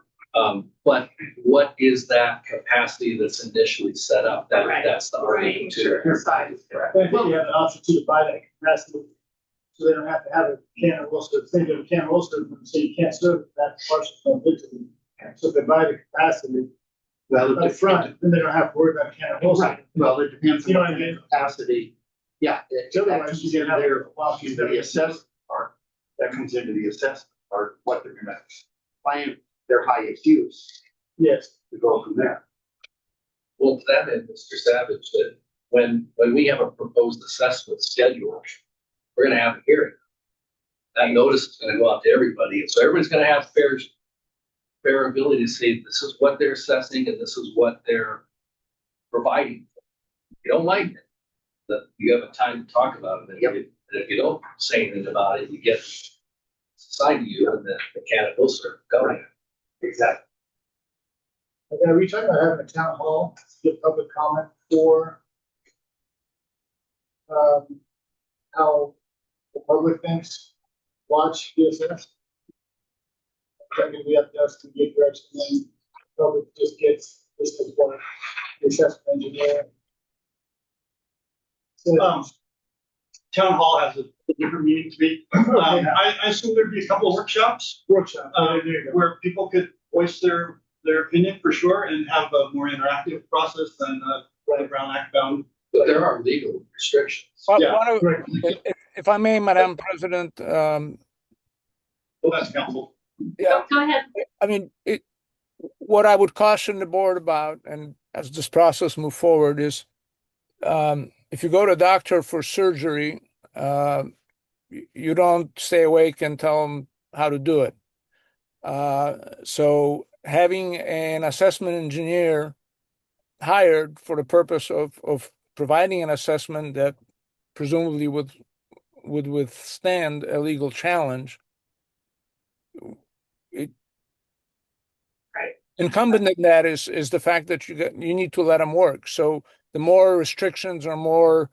But what is that capacity that's initially set up? That's the argument too. Your size is correct. I think you have an option to buy that capacity, so they don't have to have a can of Worcester. If they get a can of Worcester, so you can't serve that parcel from Victory. So if they buy the capacity Well, up front, then they don't have to worry about a can of Worcester. right. Well, it depends You know on what I mean? the capacity. Yeah. Otherwise, you get out There, of the assessment part, that comes into the assessment part, what they're gonna find their highest use Yes. to go from there. Well, to that end, Mr. Savage, that when we have a proposed assessment schedule, we're gonna have a hearing. That notice is gonna go out to everybody, and so everybody's gonna have fair ability to say, this is what they're assessing and this is what they're providing. If you don't like it, that you have a time to talk about it. And if you don't say anything about it, you get assigned to you and the can of Worcester going. Exactly. Okay, are we talking about having a town hall, to get public comment for how the public thinks, watch DSS? That can be up to us to get direction, and public just gets this is what the assessment engineer. So, Town hall has a different meaning to me. I assume there'd be a couple of workshops, workshop. where people could voice their opinion for sure and have a more interactive process than, Brown Act bound. But there are legal restrictions. Yeah. If I may, Madam President, Well, that's council. yeah, Go ahead. I mean, what I would caution the board about, and as this process move forward, is if you go to a doctor for surgery, you don't stay awake and tell them how to do it. So having an assessment engineer hired for the purpose of providing an assessment that presumably would withstand a legal challenge, incumbent in that is the fact that you need to let them work. So the more restrictions or more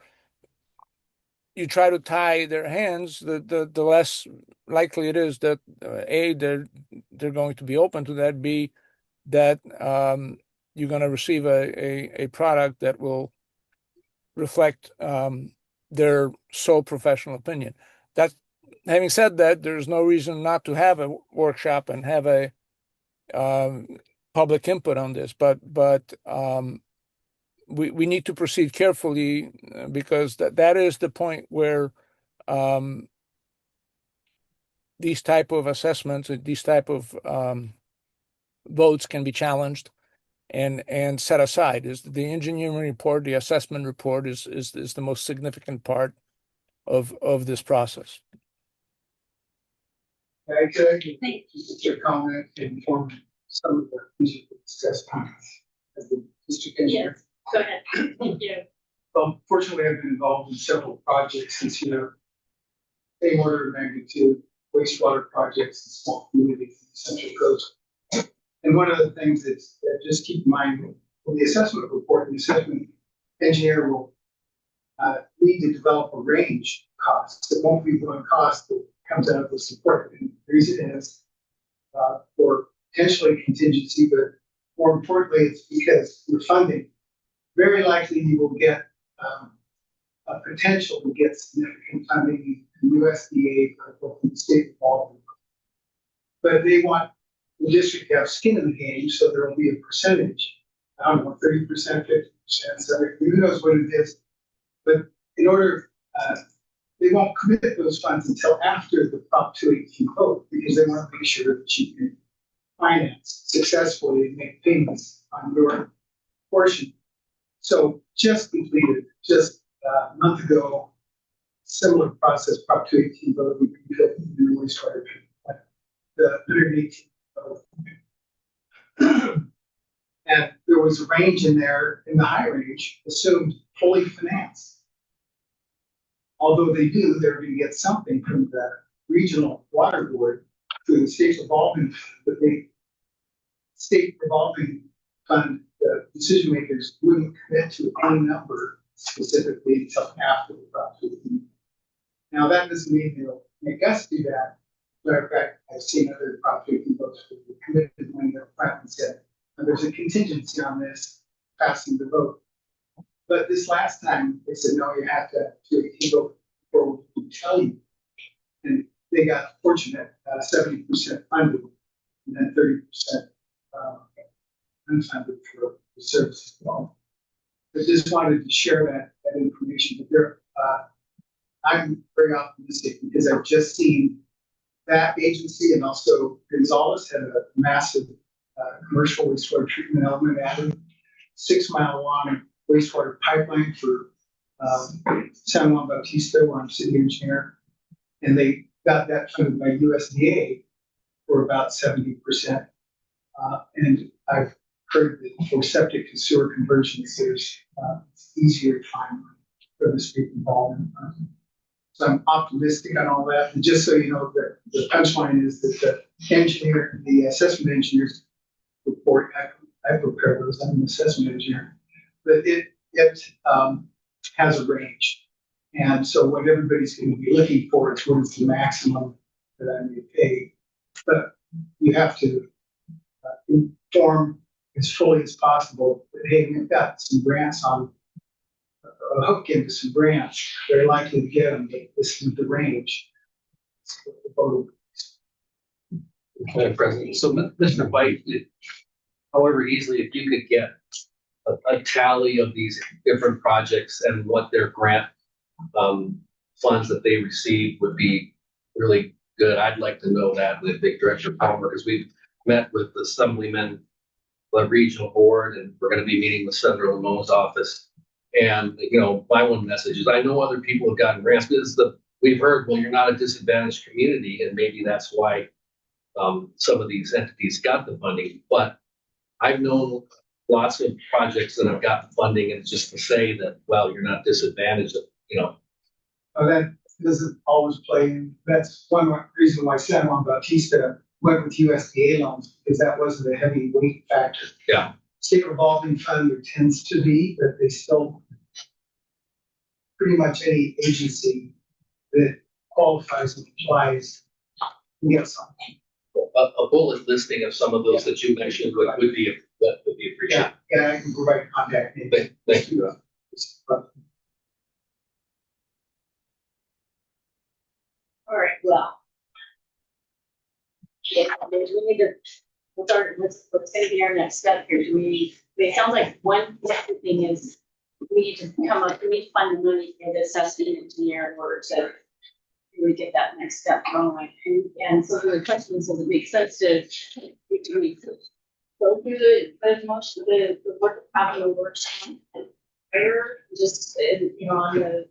you try to tie their hands, the less likely it is that A, they're going to be open to that, B, that you're going to receive a product that will reflect their sole professional opinion. That, having said that, there's no reason not to have a workshop and have a public input on this, but we need to proceed carefully because that is the point where these type of assessments, these type of votes can be challenged and set aside. Is the engineering report, the assessment report is the most significant part of this process. I could just your comment inform some of the issues we discussed as the district engineer. Yes, go ahead. Thank you. Well, fortunately, I've been involved in several projects this year. Same order of magnitude, wastewater projects in small communities in the Central Coast. And one of the things that just keep in mind, when the assessment report, the assessment engineer will need to develop a range of costs. It won't be one cost that comes out of the support. And the reason is for potentially contingency, but more importantly, it's because your funding, very likely you will get a potential to get significant funding in USDA from the state involvement. But they want the district to have skin in the game, so there will be a percentage. I don't know, 30%, 50%, so who knows what it is. But in order, they won't commit those funds until after the Prop 218 vote, because they want to make sure that you can finance successfully and make payments on your portion. So just completed, just a month ago, similar process, Prop 218, but we built in the wastewater treatment plant. The 118 vote. And there was a range in there, in the high range, assumed fully financed. Although they do, they're going to get something from the regional water board through the state revolving, but the state revolving fund, the decision makers wouldn't commit to any number specifically until after the project. Now, that doesn't mean they'll make us do that. Matter of fact, I've seen other Prop 218 votes who committed money up front and said, there's a contingency on this passing the vote. But this last time, they said, no, you have to 218 vote before we can tell you. And they got fortunate, 70% funded, and then 30% unfunded for the service as well. I just wanted to share that information. But there, I'm very optimistic because I've just seen that agency and also Gonzales had a massive commercial wastewater treatment element added, 6 mile long wastewater pipeline for San Juan Bautista, where I'm city engineer, and they got that funded by USDA for about 70%. And I've heard that for septic to sewer conversions, there's easier time for the state involvement. So I'm optimistic on all that. And just so you know, the punchline is that the assessment engineers report, I prepare those, I'm an assessment engineer, but it has a range. And so what everybody's going to be looking for is what is the maximum that I may pay. But you have to inform as fully as possible that, hey, we've got some grants on a hook into some grants. They're likely to get them, but this is the range. Okay, President. So, Mr. White, however easily, if you could get a tally of these different projects and what their grant funds that they receive would be really good. I'd like to know that with Big Director Palmer, because we've met with the Assemblyman, the regional board, and we're going to be meeting with Senator Lamo's office. And, you know, my one message is I know other people have gotten grants. We've heard, well, you're not a disadvantaged community, and maybe that's why some of these entities got the funding. But I've known lots of projects that have gotten funding, and it's just to say that, well, you're not disadvantaged, you know. Oh, that doesn't always play in. That's one reason why San Juan Bautista went with USDA loans, because that wasn't a heavy weight factor. Yeah. State revolving fund there tends to be, but they still, pretty much any agency that qualifies and applies can get something. A bullet listing of some of those that you mentioned would be appreciated. Yeah, I can provide contact names. Thank you. All right, well. Yeah, we need to, what's gonna be our next step here? It sounds like one thing is we need to find the money for the assessment engineer in order to really get that next step going. And so the question is, does it make sense to go through the most of the work out of the works or just on the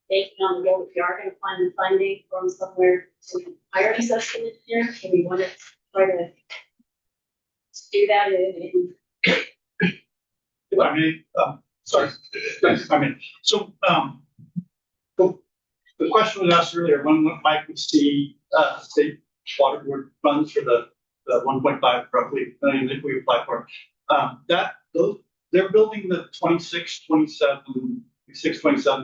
taking on the go, if you are going to find the funding from somewhere to hire an assessment engineer, and we want to try to do that I mean, sorry. I mean, so the question was asked earlier, when Mike would see state water board funds for the 1.5 roughly million that we apply for. They're building the 26-27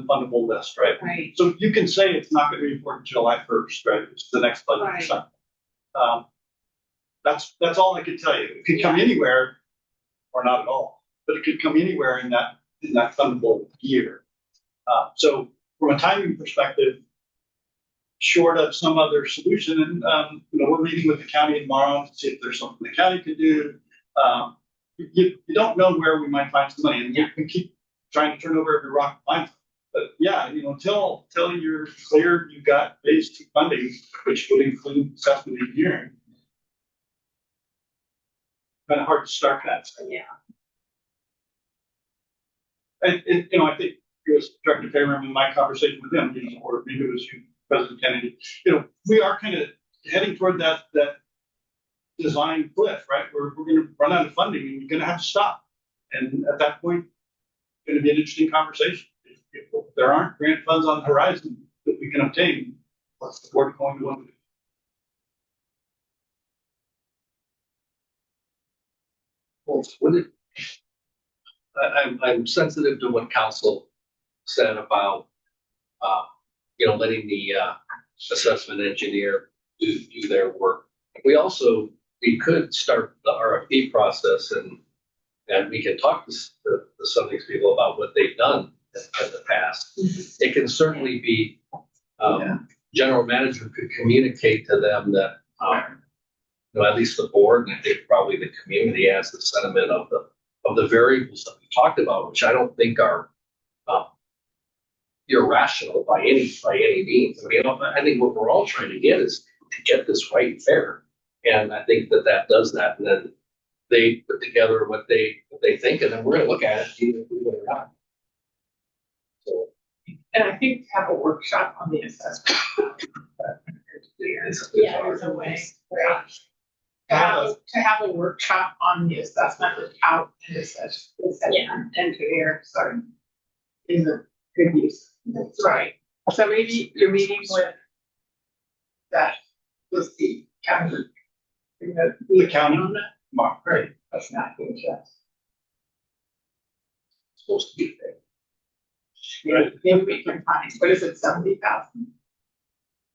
fundable list, right? Right. So you can say it's not going to be for July 1st, right? It's the next budget. Right. So, that's all I can tell you. It could come anywhere, or not at all, but it could come anywhere in that fundable year. So from a timing perspective, short of some other solution, and we're meeting with the county tomorrow to see if there's something the county could do. You don't know where we might find some money, and we keep trying to turn over every rock to find some. But yeah, until you're clear, you've got phase 2 funding, which would include assessment engineering. Kind of hard to start that. Yeah. And I think it was Director Fairman in my conversation with him, or maybe it was you, President Kennedy, we are kind of heading toward that design cliff, right? We're going to run out of funding and we're going to have to stop. And at that point, it's going to be an interesting conversation. If there aren't grant funds on the horizon that we can obtain, what's the board going to want to do? Well, I'm sensitive to what council said about, letting the assessment engineer do their work. We could start the RFP process and we can talk to some of these people about what they've done in the past. It can certainly be, general manager could communicate to them that, at least the board, and I think probably the community has the sentiment of the variables that we talked about, which I don't think are irrational by any means. I mean, I think what we're all trying to get is to get this right and fair. And I think that does that. And then they put together what they think, and then we're going to look at it, either we or not. So, And I think to have a workshop on the assessment. There's a way, right? To have a workshop on the assessment without an assessment engineer, sorry, is a good use. That's right. So maybe you're meeting with the county. The county on that? Mark, right? That's not good, yes. supposed to be there. Right. Maybe we can find, what is it, 70,000?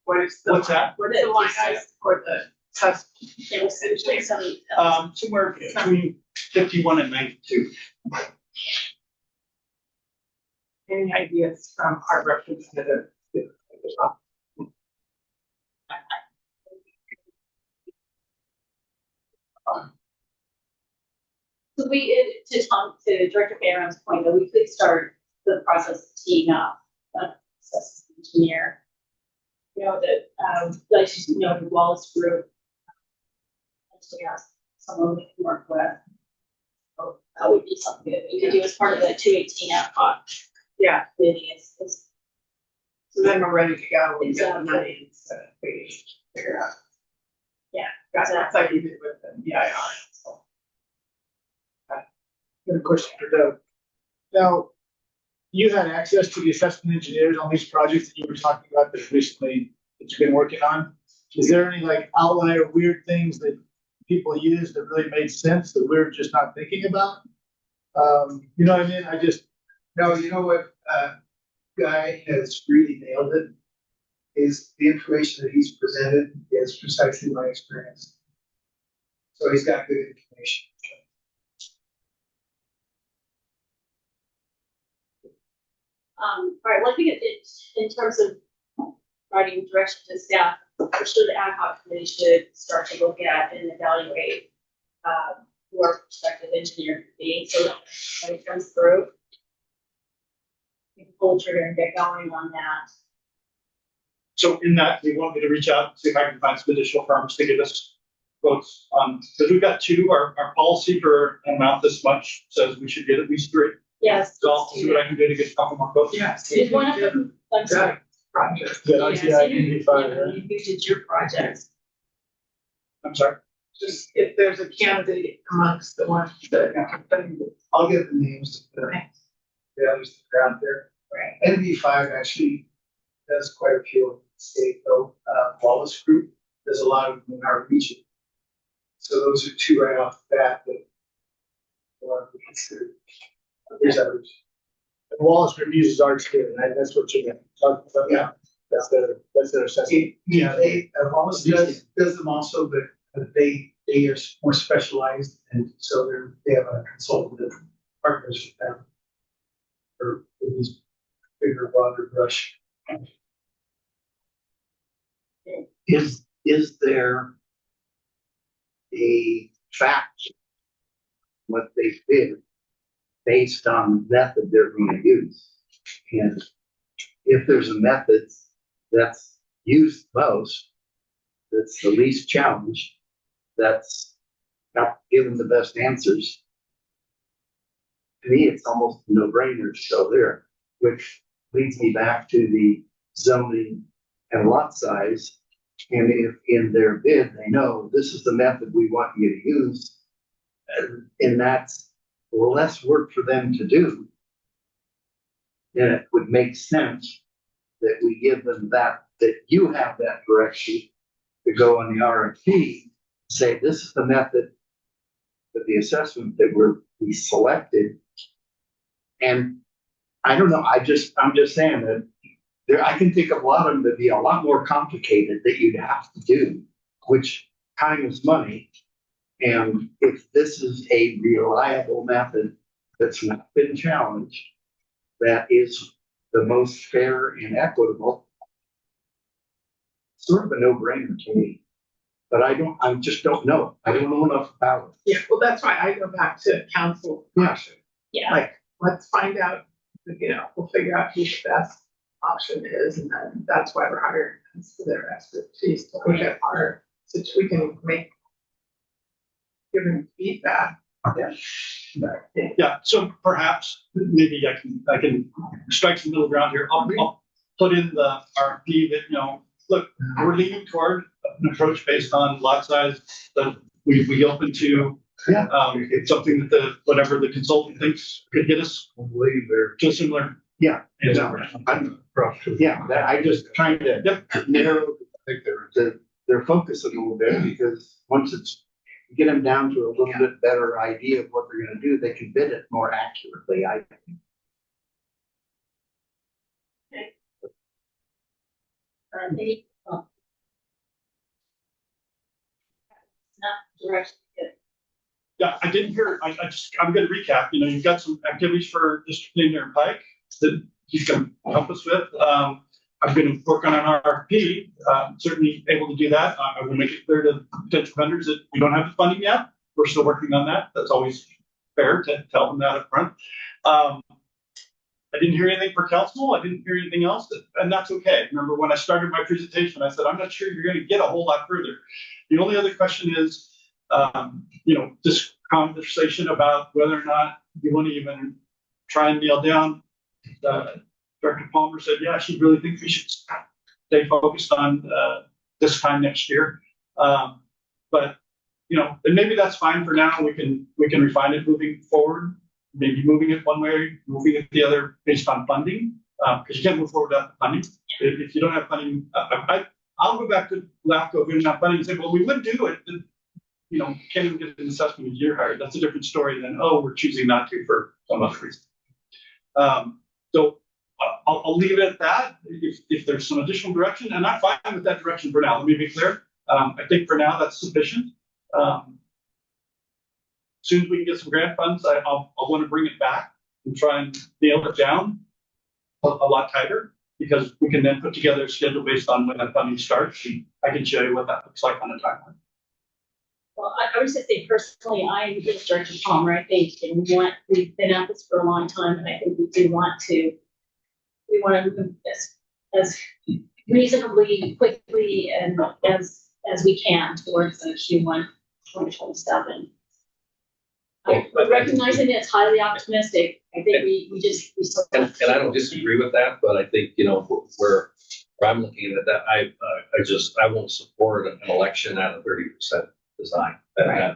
What is the? What's that? What is the line item for the test? It was essentially 70. Somewhere between 51 and 92. Any ideas from our representative? So to Director Barron's point, that we could start the process of teeing up an assessment engineer. The Wallace group. Actually has someone we can work with. So that would be something that we could do as part of the 218 ad hoc. Yeah. Committee. So then we're ready to go. We get the money instead of waiting to figure out. Yeah. That's like you did with the EIR. So. Got a question for Doug. Now, you had access to the assessment engineers on these projects that you were talking about that you've been working on. Is there any like outlier weird things that people use that really made sense that we're just not thinking about? You know what I mean? No, you know what, Guy has really nailed it, is the information that he's presented is precisely my experience. So he's got good information. All right, well, I think it in terms of writing direction to staff, for sure the ad hoc committee should start to look at and evaluate who our prospective engineer could be. So that when it comes through, we can pull the trigger and get going on that. So in that, they want me to reach out and see if I can find some additional firms to give us quotes on, because we've got two, our policy for an amount this much says we should get at least three. Yes. So I'll see what I can do to get a couple more quotes. Yes. Did one of them, I'm sorry. Project. Yeah, You did your projects. I'm sorry. Just if there's a candidate amongst the ones that. I'll get the names of the others that are out there. Right. NV5 actually does quite a few in the state, though. Wallace Group does a lot of them in our region. So those are two right off the bat that we'll have to consider. There's others. And Wallace Group uses ours too, right? That's what you're talking about. Yeah. That's their assessment. Yeah, they Wallace does them also, but they are more specialized, and so they have a consultative partners with them for these bigger, broader brush. Is there a fact what they did based on the method they're going to use? And if there's a method that's used most, that's the least challenged, that's not given the best answers, to me, it's almost a no-brainer to go there. which leads me back to the zoning and lot size. And if in their bid, they know this is the method we want you to use, and that's less work for them to do, then it would make sense that we give them that you have that direction to go on the RFP, say this is the method of the assessment that we selected. And I don't know, I'm just saying that I can think of a lot of them that be a lot more complicated that you'd have to do, which time is money. And if this is a reliable method that's not been challenged, that is the most fair and equitable, sort of a no-brainer to me. But I just don't know. I don't know enough about it. Yeah, well, that's why I go back to council. Yeah. Like, let's find out, we'll figure out who the best option is, and then that's why we're hiring them for their expertise to look at our, so we can give them feedback. Yeah, so perhaps maybe I can strike some middle ground here. I'll put in the RFP that, look, we're leaning toward an approach based on lot size that we open to. Yeah. It's something that whatever the consultant thinks could get us to similar. Yeah. I'm just trying to narrow their focus a little bit, because once you get them down to a little bit better idea of what they're going to do, they can bid it more accurately, I think. Yeah, I didn't hear, I'm going to recap. You've got some activities for District Engineer and Pike that he's going to help us with. I'm going to work on an RFP, certainly able to do that. I'm going to make it clear to potential vendors that we don't have the funding yet. We're still working on that. That's always fair to tell them that up front. I didn't hear anything for council. I didn't hear anything else, and that's okay. Remember when I started my presentation, I said, I'm not sure you're going to get a whole lot further. The only other question is, this conversation about whether or not you want to even try and nail down. Director Palmer said, yeah, she really thinks we should stay focused on this time next year. But and maybe that's fine for now. We can refine it moving forward. Maybe moving it one way, moving it the other based on funding, because you can't move forward without funding. If you don't have funding, I'll go back to LAFCO if we don't have funding and say, well, we would do it. Can't even get an assessment a year hired. That's a different story than, we're choosing not to for some other reason. So I'll leave it at that. If there's some additional direction, and I'm fine with that direction for now. Let me be clear. I think for now that's sufficient. As soon as we can get some grant funds, I'll want to bring it back and try and nail it down a lot tighter, because we can then put together a schedule based on when that funding starts. I can show you what that looks like on a timeline. Well, I would just say personally, I am with Director Palmer. I think we've been at this for a long time, and I think we want to move this as reasonably quickly and as we can towards the Q1 2027. But recognizing that it's highly optimistic, I think we still. And I don't disagree with that, but I think, where I'm looking at that, I won't support an election at a 30% design.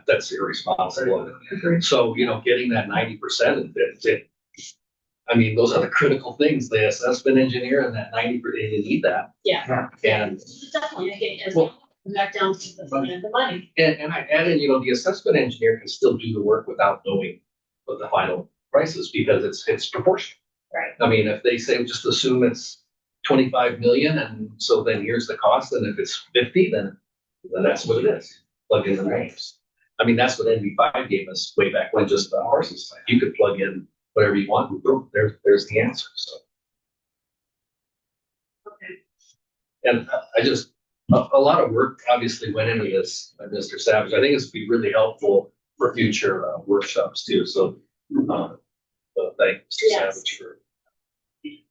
That's irresponsible. So, getting that 90%, those are the critical things, the assessment engineer and that 90%, you need that. Yeah. And definitely, again, back down to the money. And I add in, the assessment engineer can still do the work without knowing what the final price is, because it's proportional. Right. If they say, just assume it's 25 million, and so then here's the cost, and if it's 50, then that's what it is. Plug in the names. That's what NV5 gave us way back when, just the horses. You could plug in whatever you want, and boom, there's the answer. So. Okay. And a lot of work obviously went into this by Mr. Savage. I think it's be really helpful for future workshops too. So, thank you, Mr. Savage for.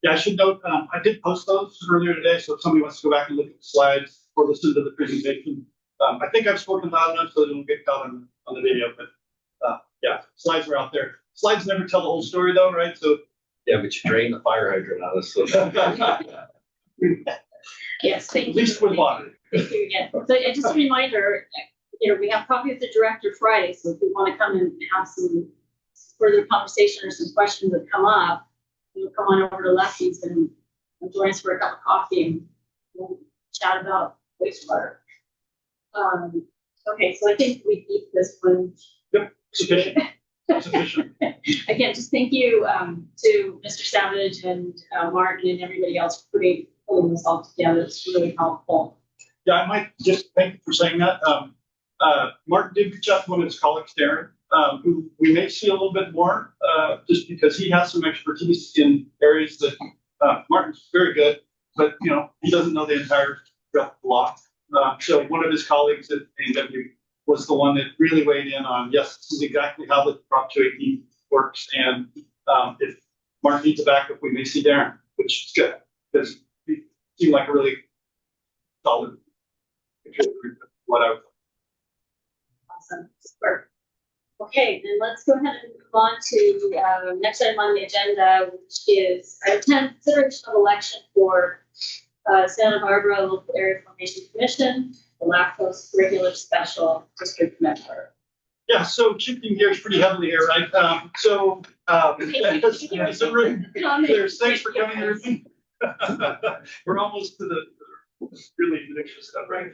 Yeah, I should note, I did post those earlier today, so if somebody wants to go back and look at the slides or listen to the presentation, I think I've spoken loud enough so they don't get caught on the video, but slides are out there. Slides never tell the whole story though, right? So Yeah, but you drain the fire hydrant on us, so. Yes, thank you. At least with water. Thank you again. So just a reminder, we have coffee with the director Friday, so if you want to come and have some further conversation or some questions that come up, come on over to Lefty's and join us for a cup of coffee and we'll chat about wastewater. Okay, so I think we keep this one. Yep, sufficient. Sufficient. Again, just thank you to Mr. Savage and Martin and everybody else for pulling this all together. It's really helpful. Yeah, I might just thank you for saying that. Martin did reach out to one of his colleagues, Darren, who we may see a little bit more, just because he has some expertise in areas that Martin's very good, but he doesn't know the entire block. So one of his colleagues at AW was the one that really weighed in on, yes, this is exactly how the Prop 218 works, and if Martin needs a backup, we may see Darren, which is good because he seemed like a really solid contributor to what I was. Awesome. Super. Okay, then let's go ahead and move on to next item on the agenda, which is item 10, consideration of election for Santa Barbara Local Area Formation Commission, the LACOS regular special district member. Yeah, so shifting gears pretty heavily here, right? There's a room. There's thanks for coming here. We're almost to the really ridiculous stuff, right?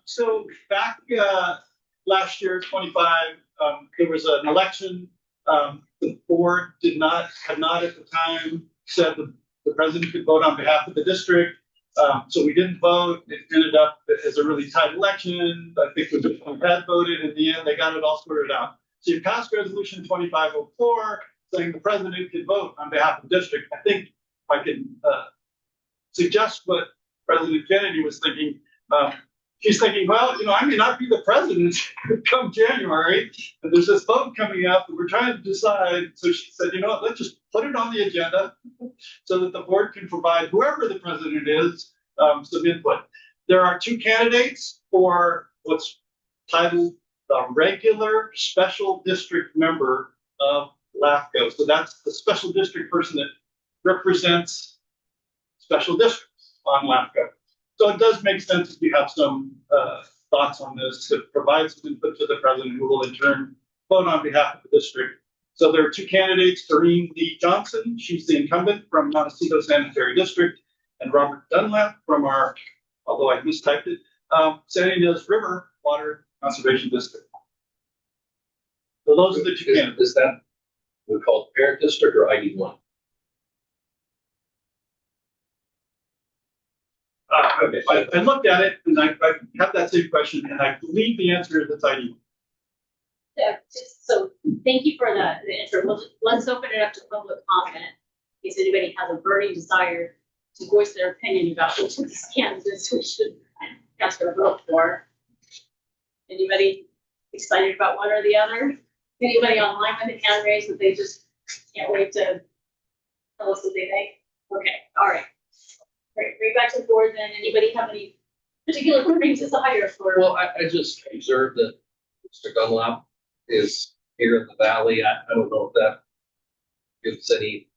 So back last year, 25, there was an election. The board had not at the time said the president could vote on behalf of the district. So we didn't vote. It ended up as a really tight election. I think we had voted. In the end, they got it all sorted out. So you passed resolution 2504 saying the president could vote on behalf of the district. I think if I can suggest what President Kennedy was thinking, she's thinking, well, I may not be the president come January, and there's this vote coming up, and we're trying to decide. So she said, what, let's just put it on the agenda so that the board can provide whoever the president is some input. There are two candidates for what's titled the regular special district member of LAFCO. So that's the special district person that represents special districts on LAFCO. So it does make sense if you have some thoughts on this to provide some input to the president, who will in turn vote on behalf of the district. So there are two candidates, Doreen Lee Johnson, she's the incumbent from Montecito Sanitary District, and Robert Dunlap from our, although I mistyped it, San Ynez River Water Conservation District. So those are the two candidates. Is that we call it parent district or ID1? Okay. I looked at it and I had that same question, and I believe the answer is it's ID. Yeah, so thank you for the intro. Let's open it up to public comment in case anybody has a burning desire to voice their opinion about which of these candidates we should cast our vote for. Anybody excited about one or the other? Anybody online with a hand raised that they just can't wait to tell us what they think? Okay, all right. Great, bring it back to the board then. Anybody have any particular burning desire for? Well, I just observed that Mr. Dunlap is here in the valley. I don't know if that gives any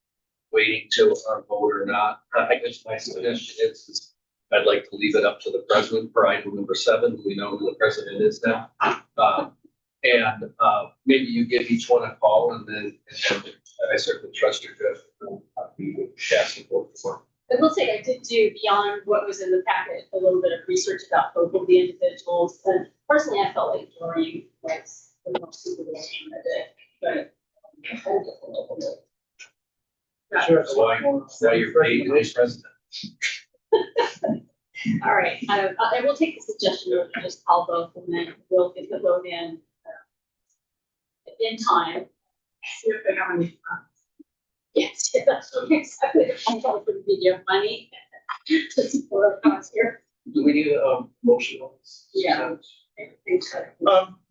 weighting to our vote or not. I guess my suggestion is I'd like to leave it up to the president for item number 7. We know who the president is now. And maybe you give each one a call, and then I certainly trust your judgment. Casting vote for. I will say I did do, beyond what was in the packet, a little bit of research about both of the individuals. And personally, I felt like Doreen was the most suitable candidate, but Sure. That's why you're paid today's president. all right. I will take the suggestion of just call both, and then we'll get the vote in time. See if they have any. Yes, that's exactly. I'm calling for the video money to support our cause here. Do we need a motion on this? Yeah.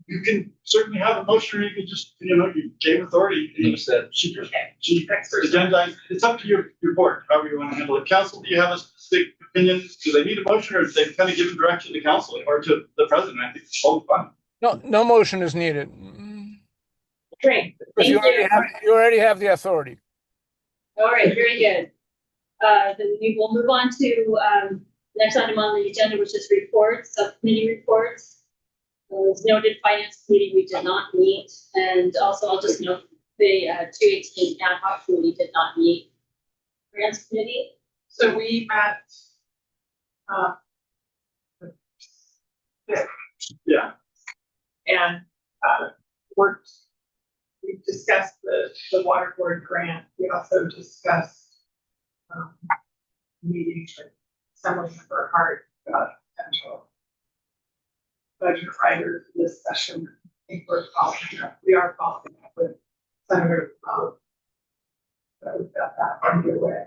You can certainly have a motion, or you can just, you gave authority. You said She agendized. It's up to your board, however you want to handle it. Council, do you have a specific opinion? Do they need a motion, or they kind of give direction to council or to the president? I think it's totally fine. No motion is needed. Great. Because Thank you already have the authority. All right, very good. Then we will move on to, next item on the agenda, which is reports, subcommittee reports. As noted, finance committee, we did not meet, and also I'll just note the 218 ad hoc committee did not meet. Grants committee, So we met, Yeah. and, we discussed the water board grant. We also discussed, meetings with Assembly Member Hart about potential budget writer for this session. I think we are following up with Senator Poe. So we've got that underway.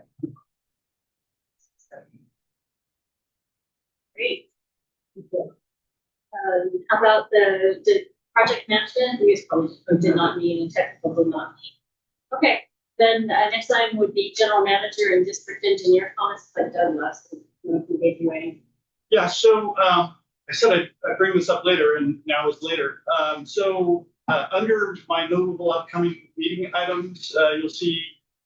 great. How about the project management? We probably did not meet, and technical did not meet. Okay, then next item would be general manager and district engineer comments by Doug Last. Yeah, so I said I'd bring this up later, and now it's later. Under my notable upcoming meeting items, you'll see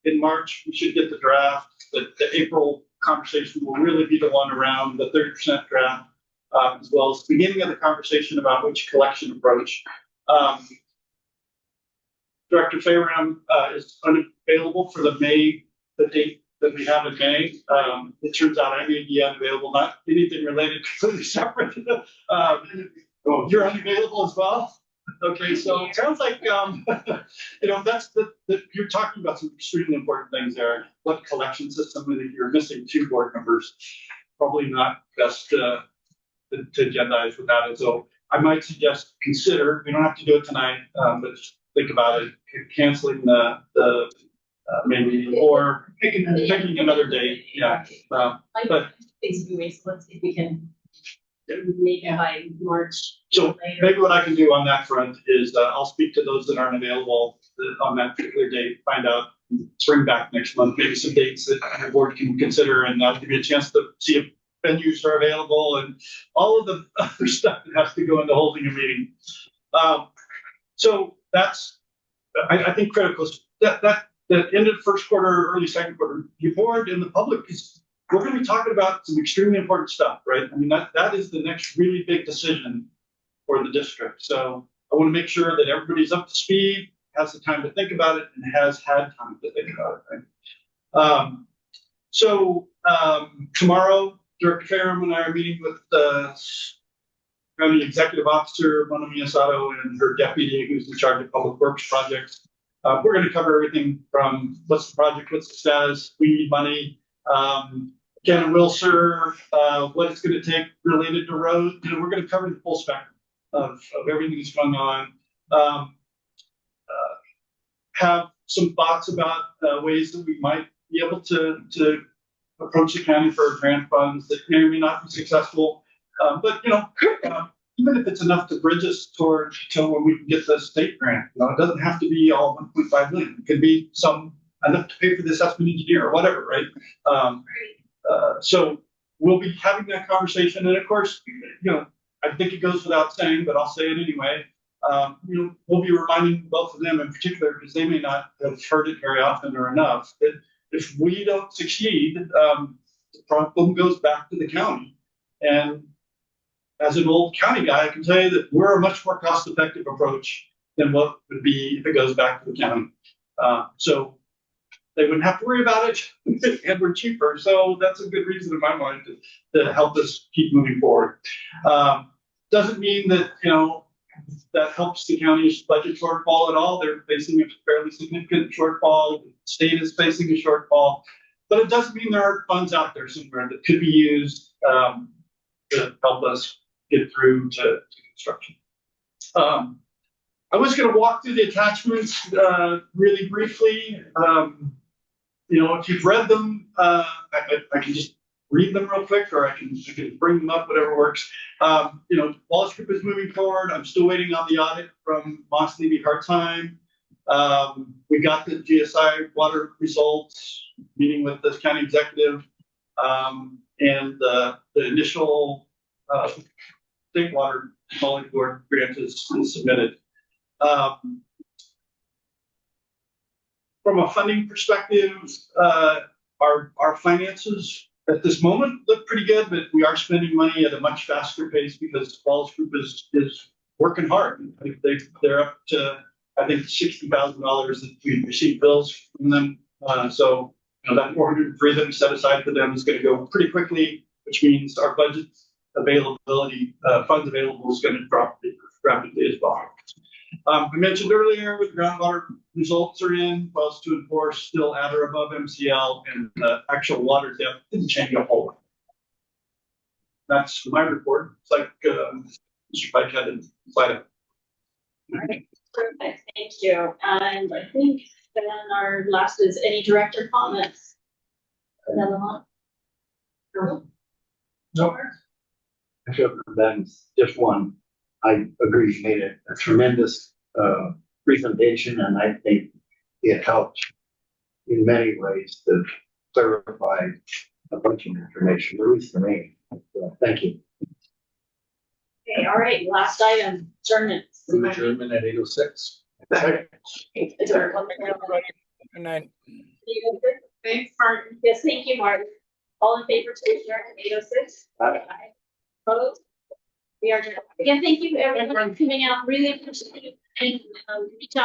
in March, we should get the draft. The April conversation will really be the one around the 30% draft, as well as the beginning of the conversation about which collection approach. Director Fayram is unavailable for the date that we have in May. It turns out I may be unavailable, not anything related, completely separate. You're unavailable as well? Okay, so it sounds like, that's you're talking about some extremely important things there. What collection system, and if you're missing 2 board members, probably not best to agendize with that. And so I might suggest consider, we don't have to do it tonight, but just think about it, canceling the main meeting or picking another date. Yeah. But basically, so let's see if we can make it by March. So maybe what I can do on that front is I'll speak to those that aren't available on that particular date, find out, bring back next month, maybe some dates that the board can consider, and I'll give you a chance to see if venues are available and all of the other stuff that has to go into holding a meeting. So that's, I think, critical. That end of first quarter, early second quarter, the board and the public we're going to be talking about some extremely important stuff, right? I mean, that is the next really big decision for the district. So I want to make sure that everybody's up to speed, has the time to think about it, and has had time to think about it, right? Tomorrow, Director Fayram and I are meeting with the county executive officer, Mona Miyasato, and her deputy, who's in charge of public works projects. We're going to cover everything from what's the project, what's the status, we need money, can and will serve, what it's going to take related to roads. We're going to cover the full spectrum of everything that's going on. Have some thoughts about ways that we might be able to approach the county for grant funds that may or may not be successful. But even if it's enough to bridge us till when we can get the state grant, it doesn't have to be all 1.5 million. It could be enough to pay for the assessment engineer or whatever, right? So we'll be having that conversation, and of course, I think it goes without saying, but I'll say it anyway. We'll be reminding both of them in particular, because they may not have heard it very often or enough, that if we don't succeed, the problem goes back to the county. And as an old county guy, I can tell you that we're a much more cost-effective approach than what would be if it goes back to the county. So they wouldn't have to worry about it, and we're cheaper. So that's a good reason in my mind to help us keep moving forward. Doesn't mean that, that helps the county's budget shortfall at all. They're facing a fairly significant shortfall. The state is facing a shortfall. But it doesn't mean there aren't funds out there somewhere that could be used to help us get through to construction. I was going to walk through the attachments really briefly. If you've read them, I can just read them real quick, or I can bring them up, whatever works. Wallace Group is moving forward. I'm still waiting on the audit from Moss Levy Hartheim. We got the GSI water results, meeting with the county executive, and the initial state water quality board grant is submitted. from a funding perspective, our finances at this moment look pretty good, but we are spending money at a much faster pace because Wallace Group is working hard. I think they're up to, I think, $60,000 that we've received bills from them. So that 403 that we set aside for them is going to go pretty quickly, which means our budget availability, funds available is going to drop rapidly as well. I mentioned earlier, the groundwater results are in, wells 2 and 4 still at or above MCL, and the actual water depth didn't change a whole lot. That's my report. It's like Mr. Pike had in slide up. All right, perfect, thank you. And I think then our last is any director comments? Another one? No. Except for Ben, just one. I agree, you made a tremendous presentation, and I think it helped in many ways to clarify a bunch of information, at least for me. So, thank you. Okay, all right, last item, adjournments. Move adjournment at 8:06. Good night. Thanks, Martin. Yes, thank you, Martin. All in favor to adjourn at 8:06? Aye. Opposed? We are adjourned. Again, thank you everyone for coming out. Really appreciate it. And reach out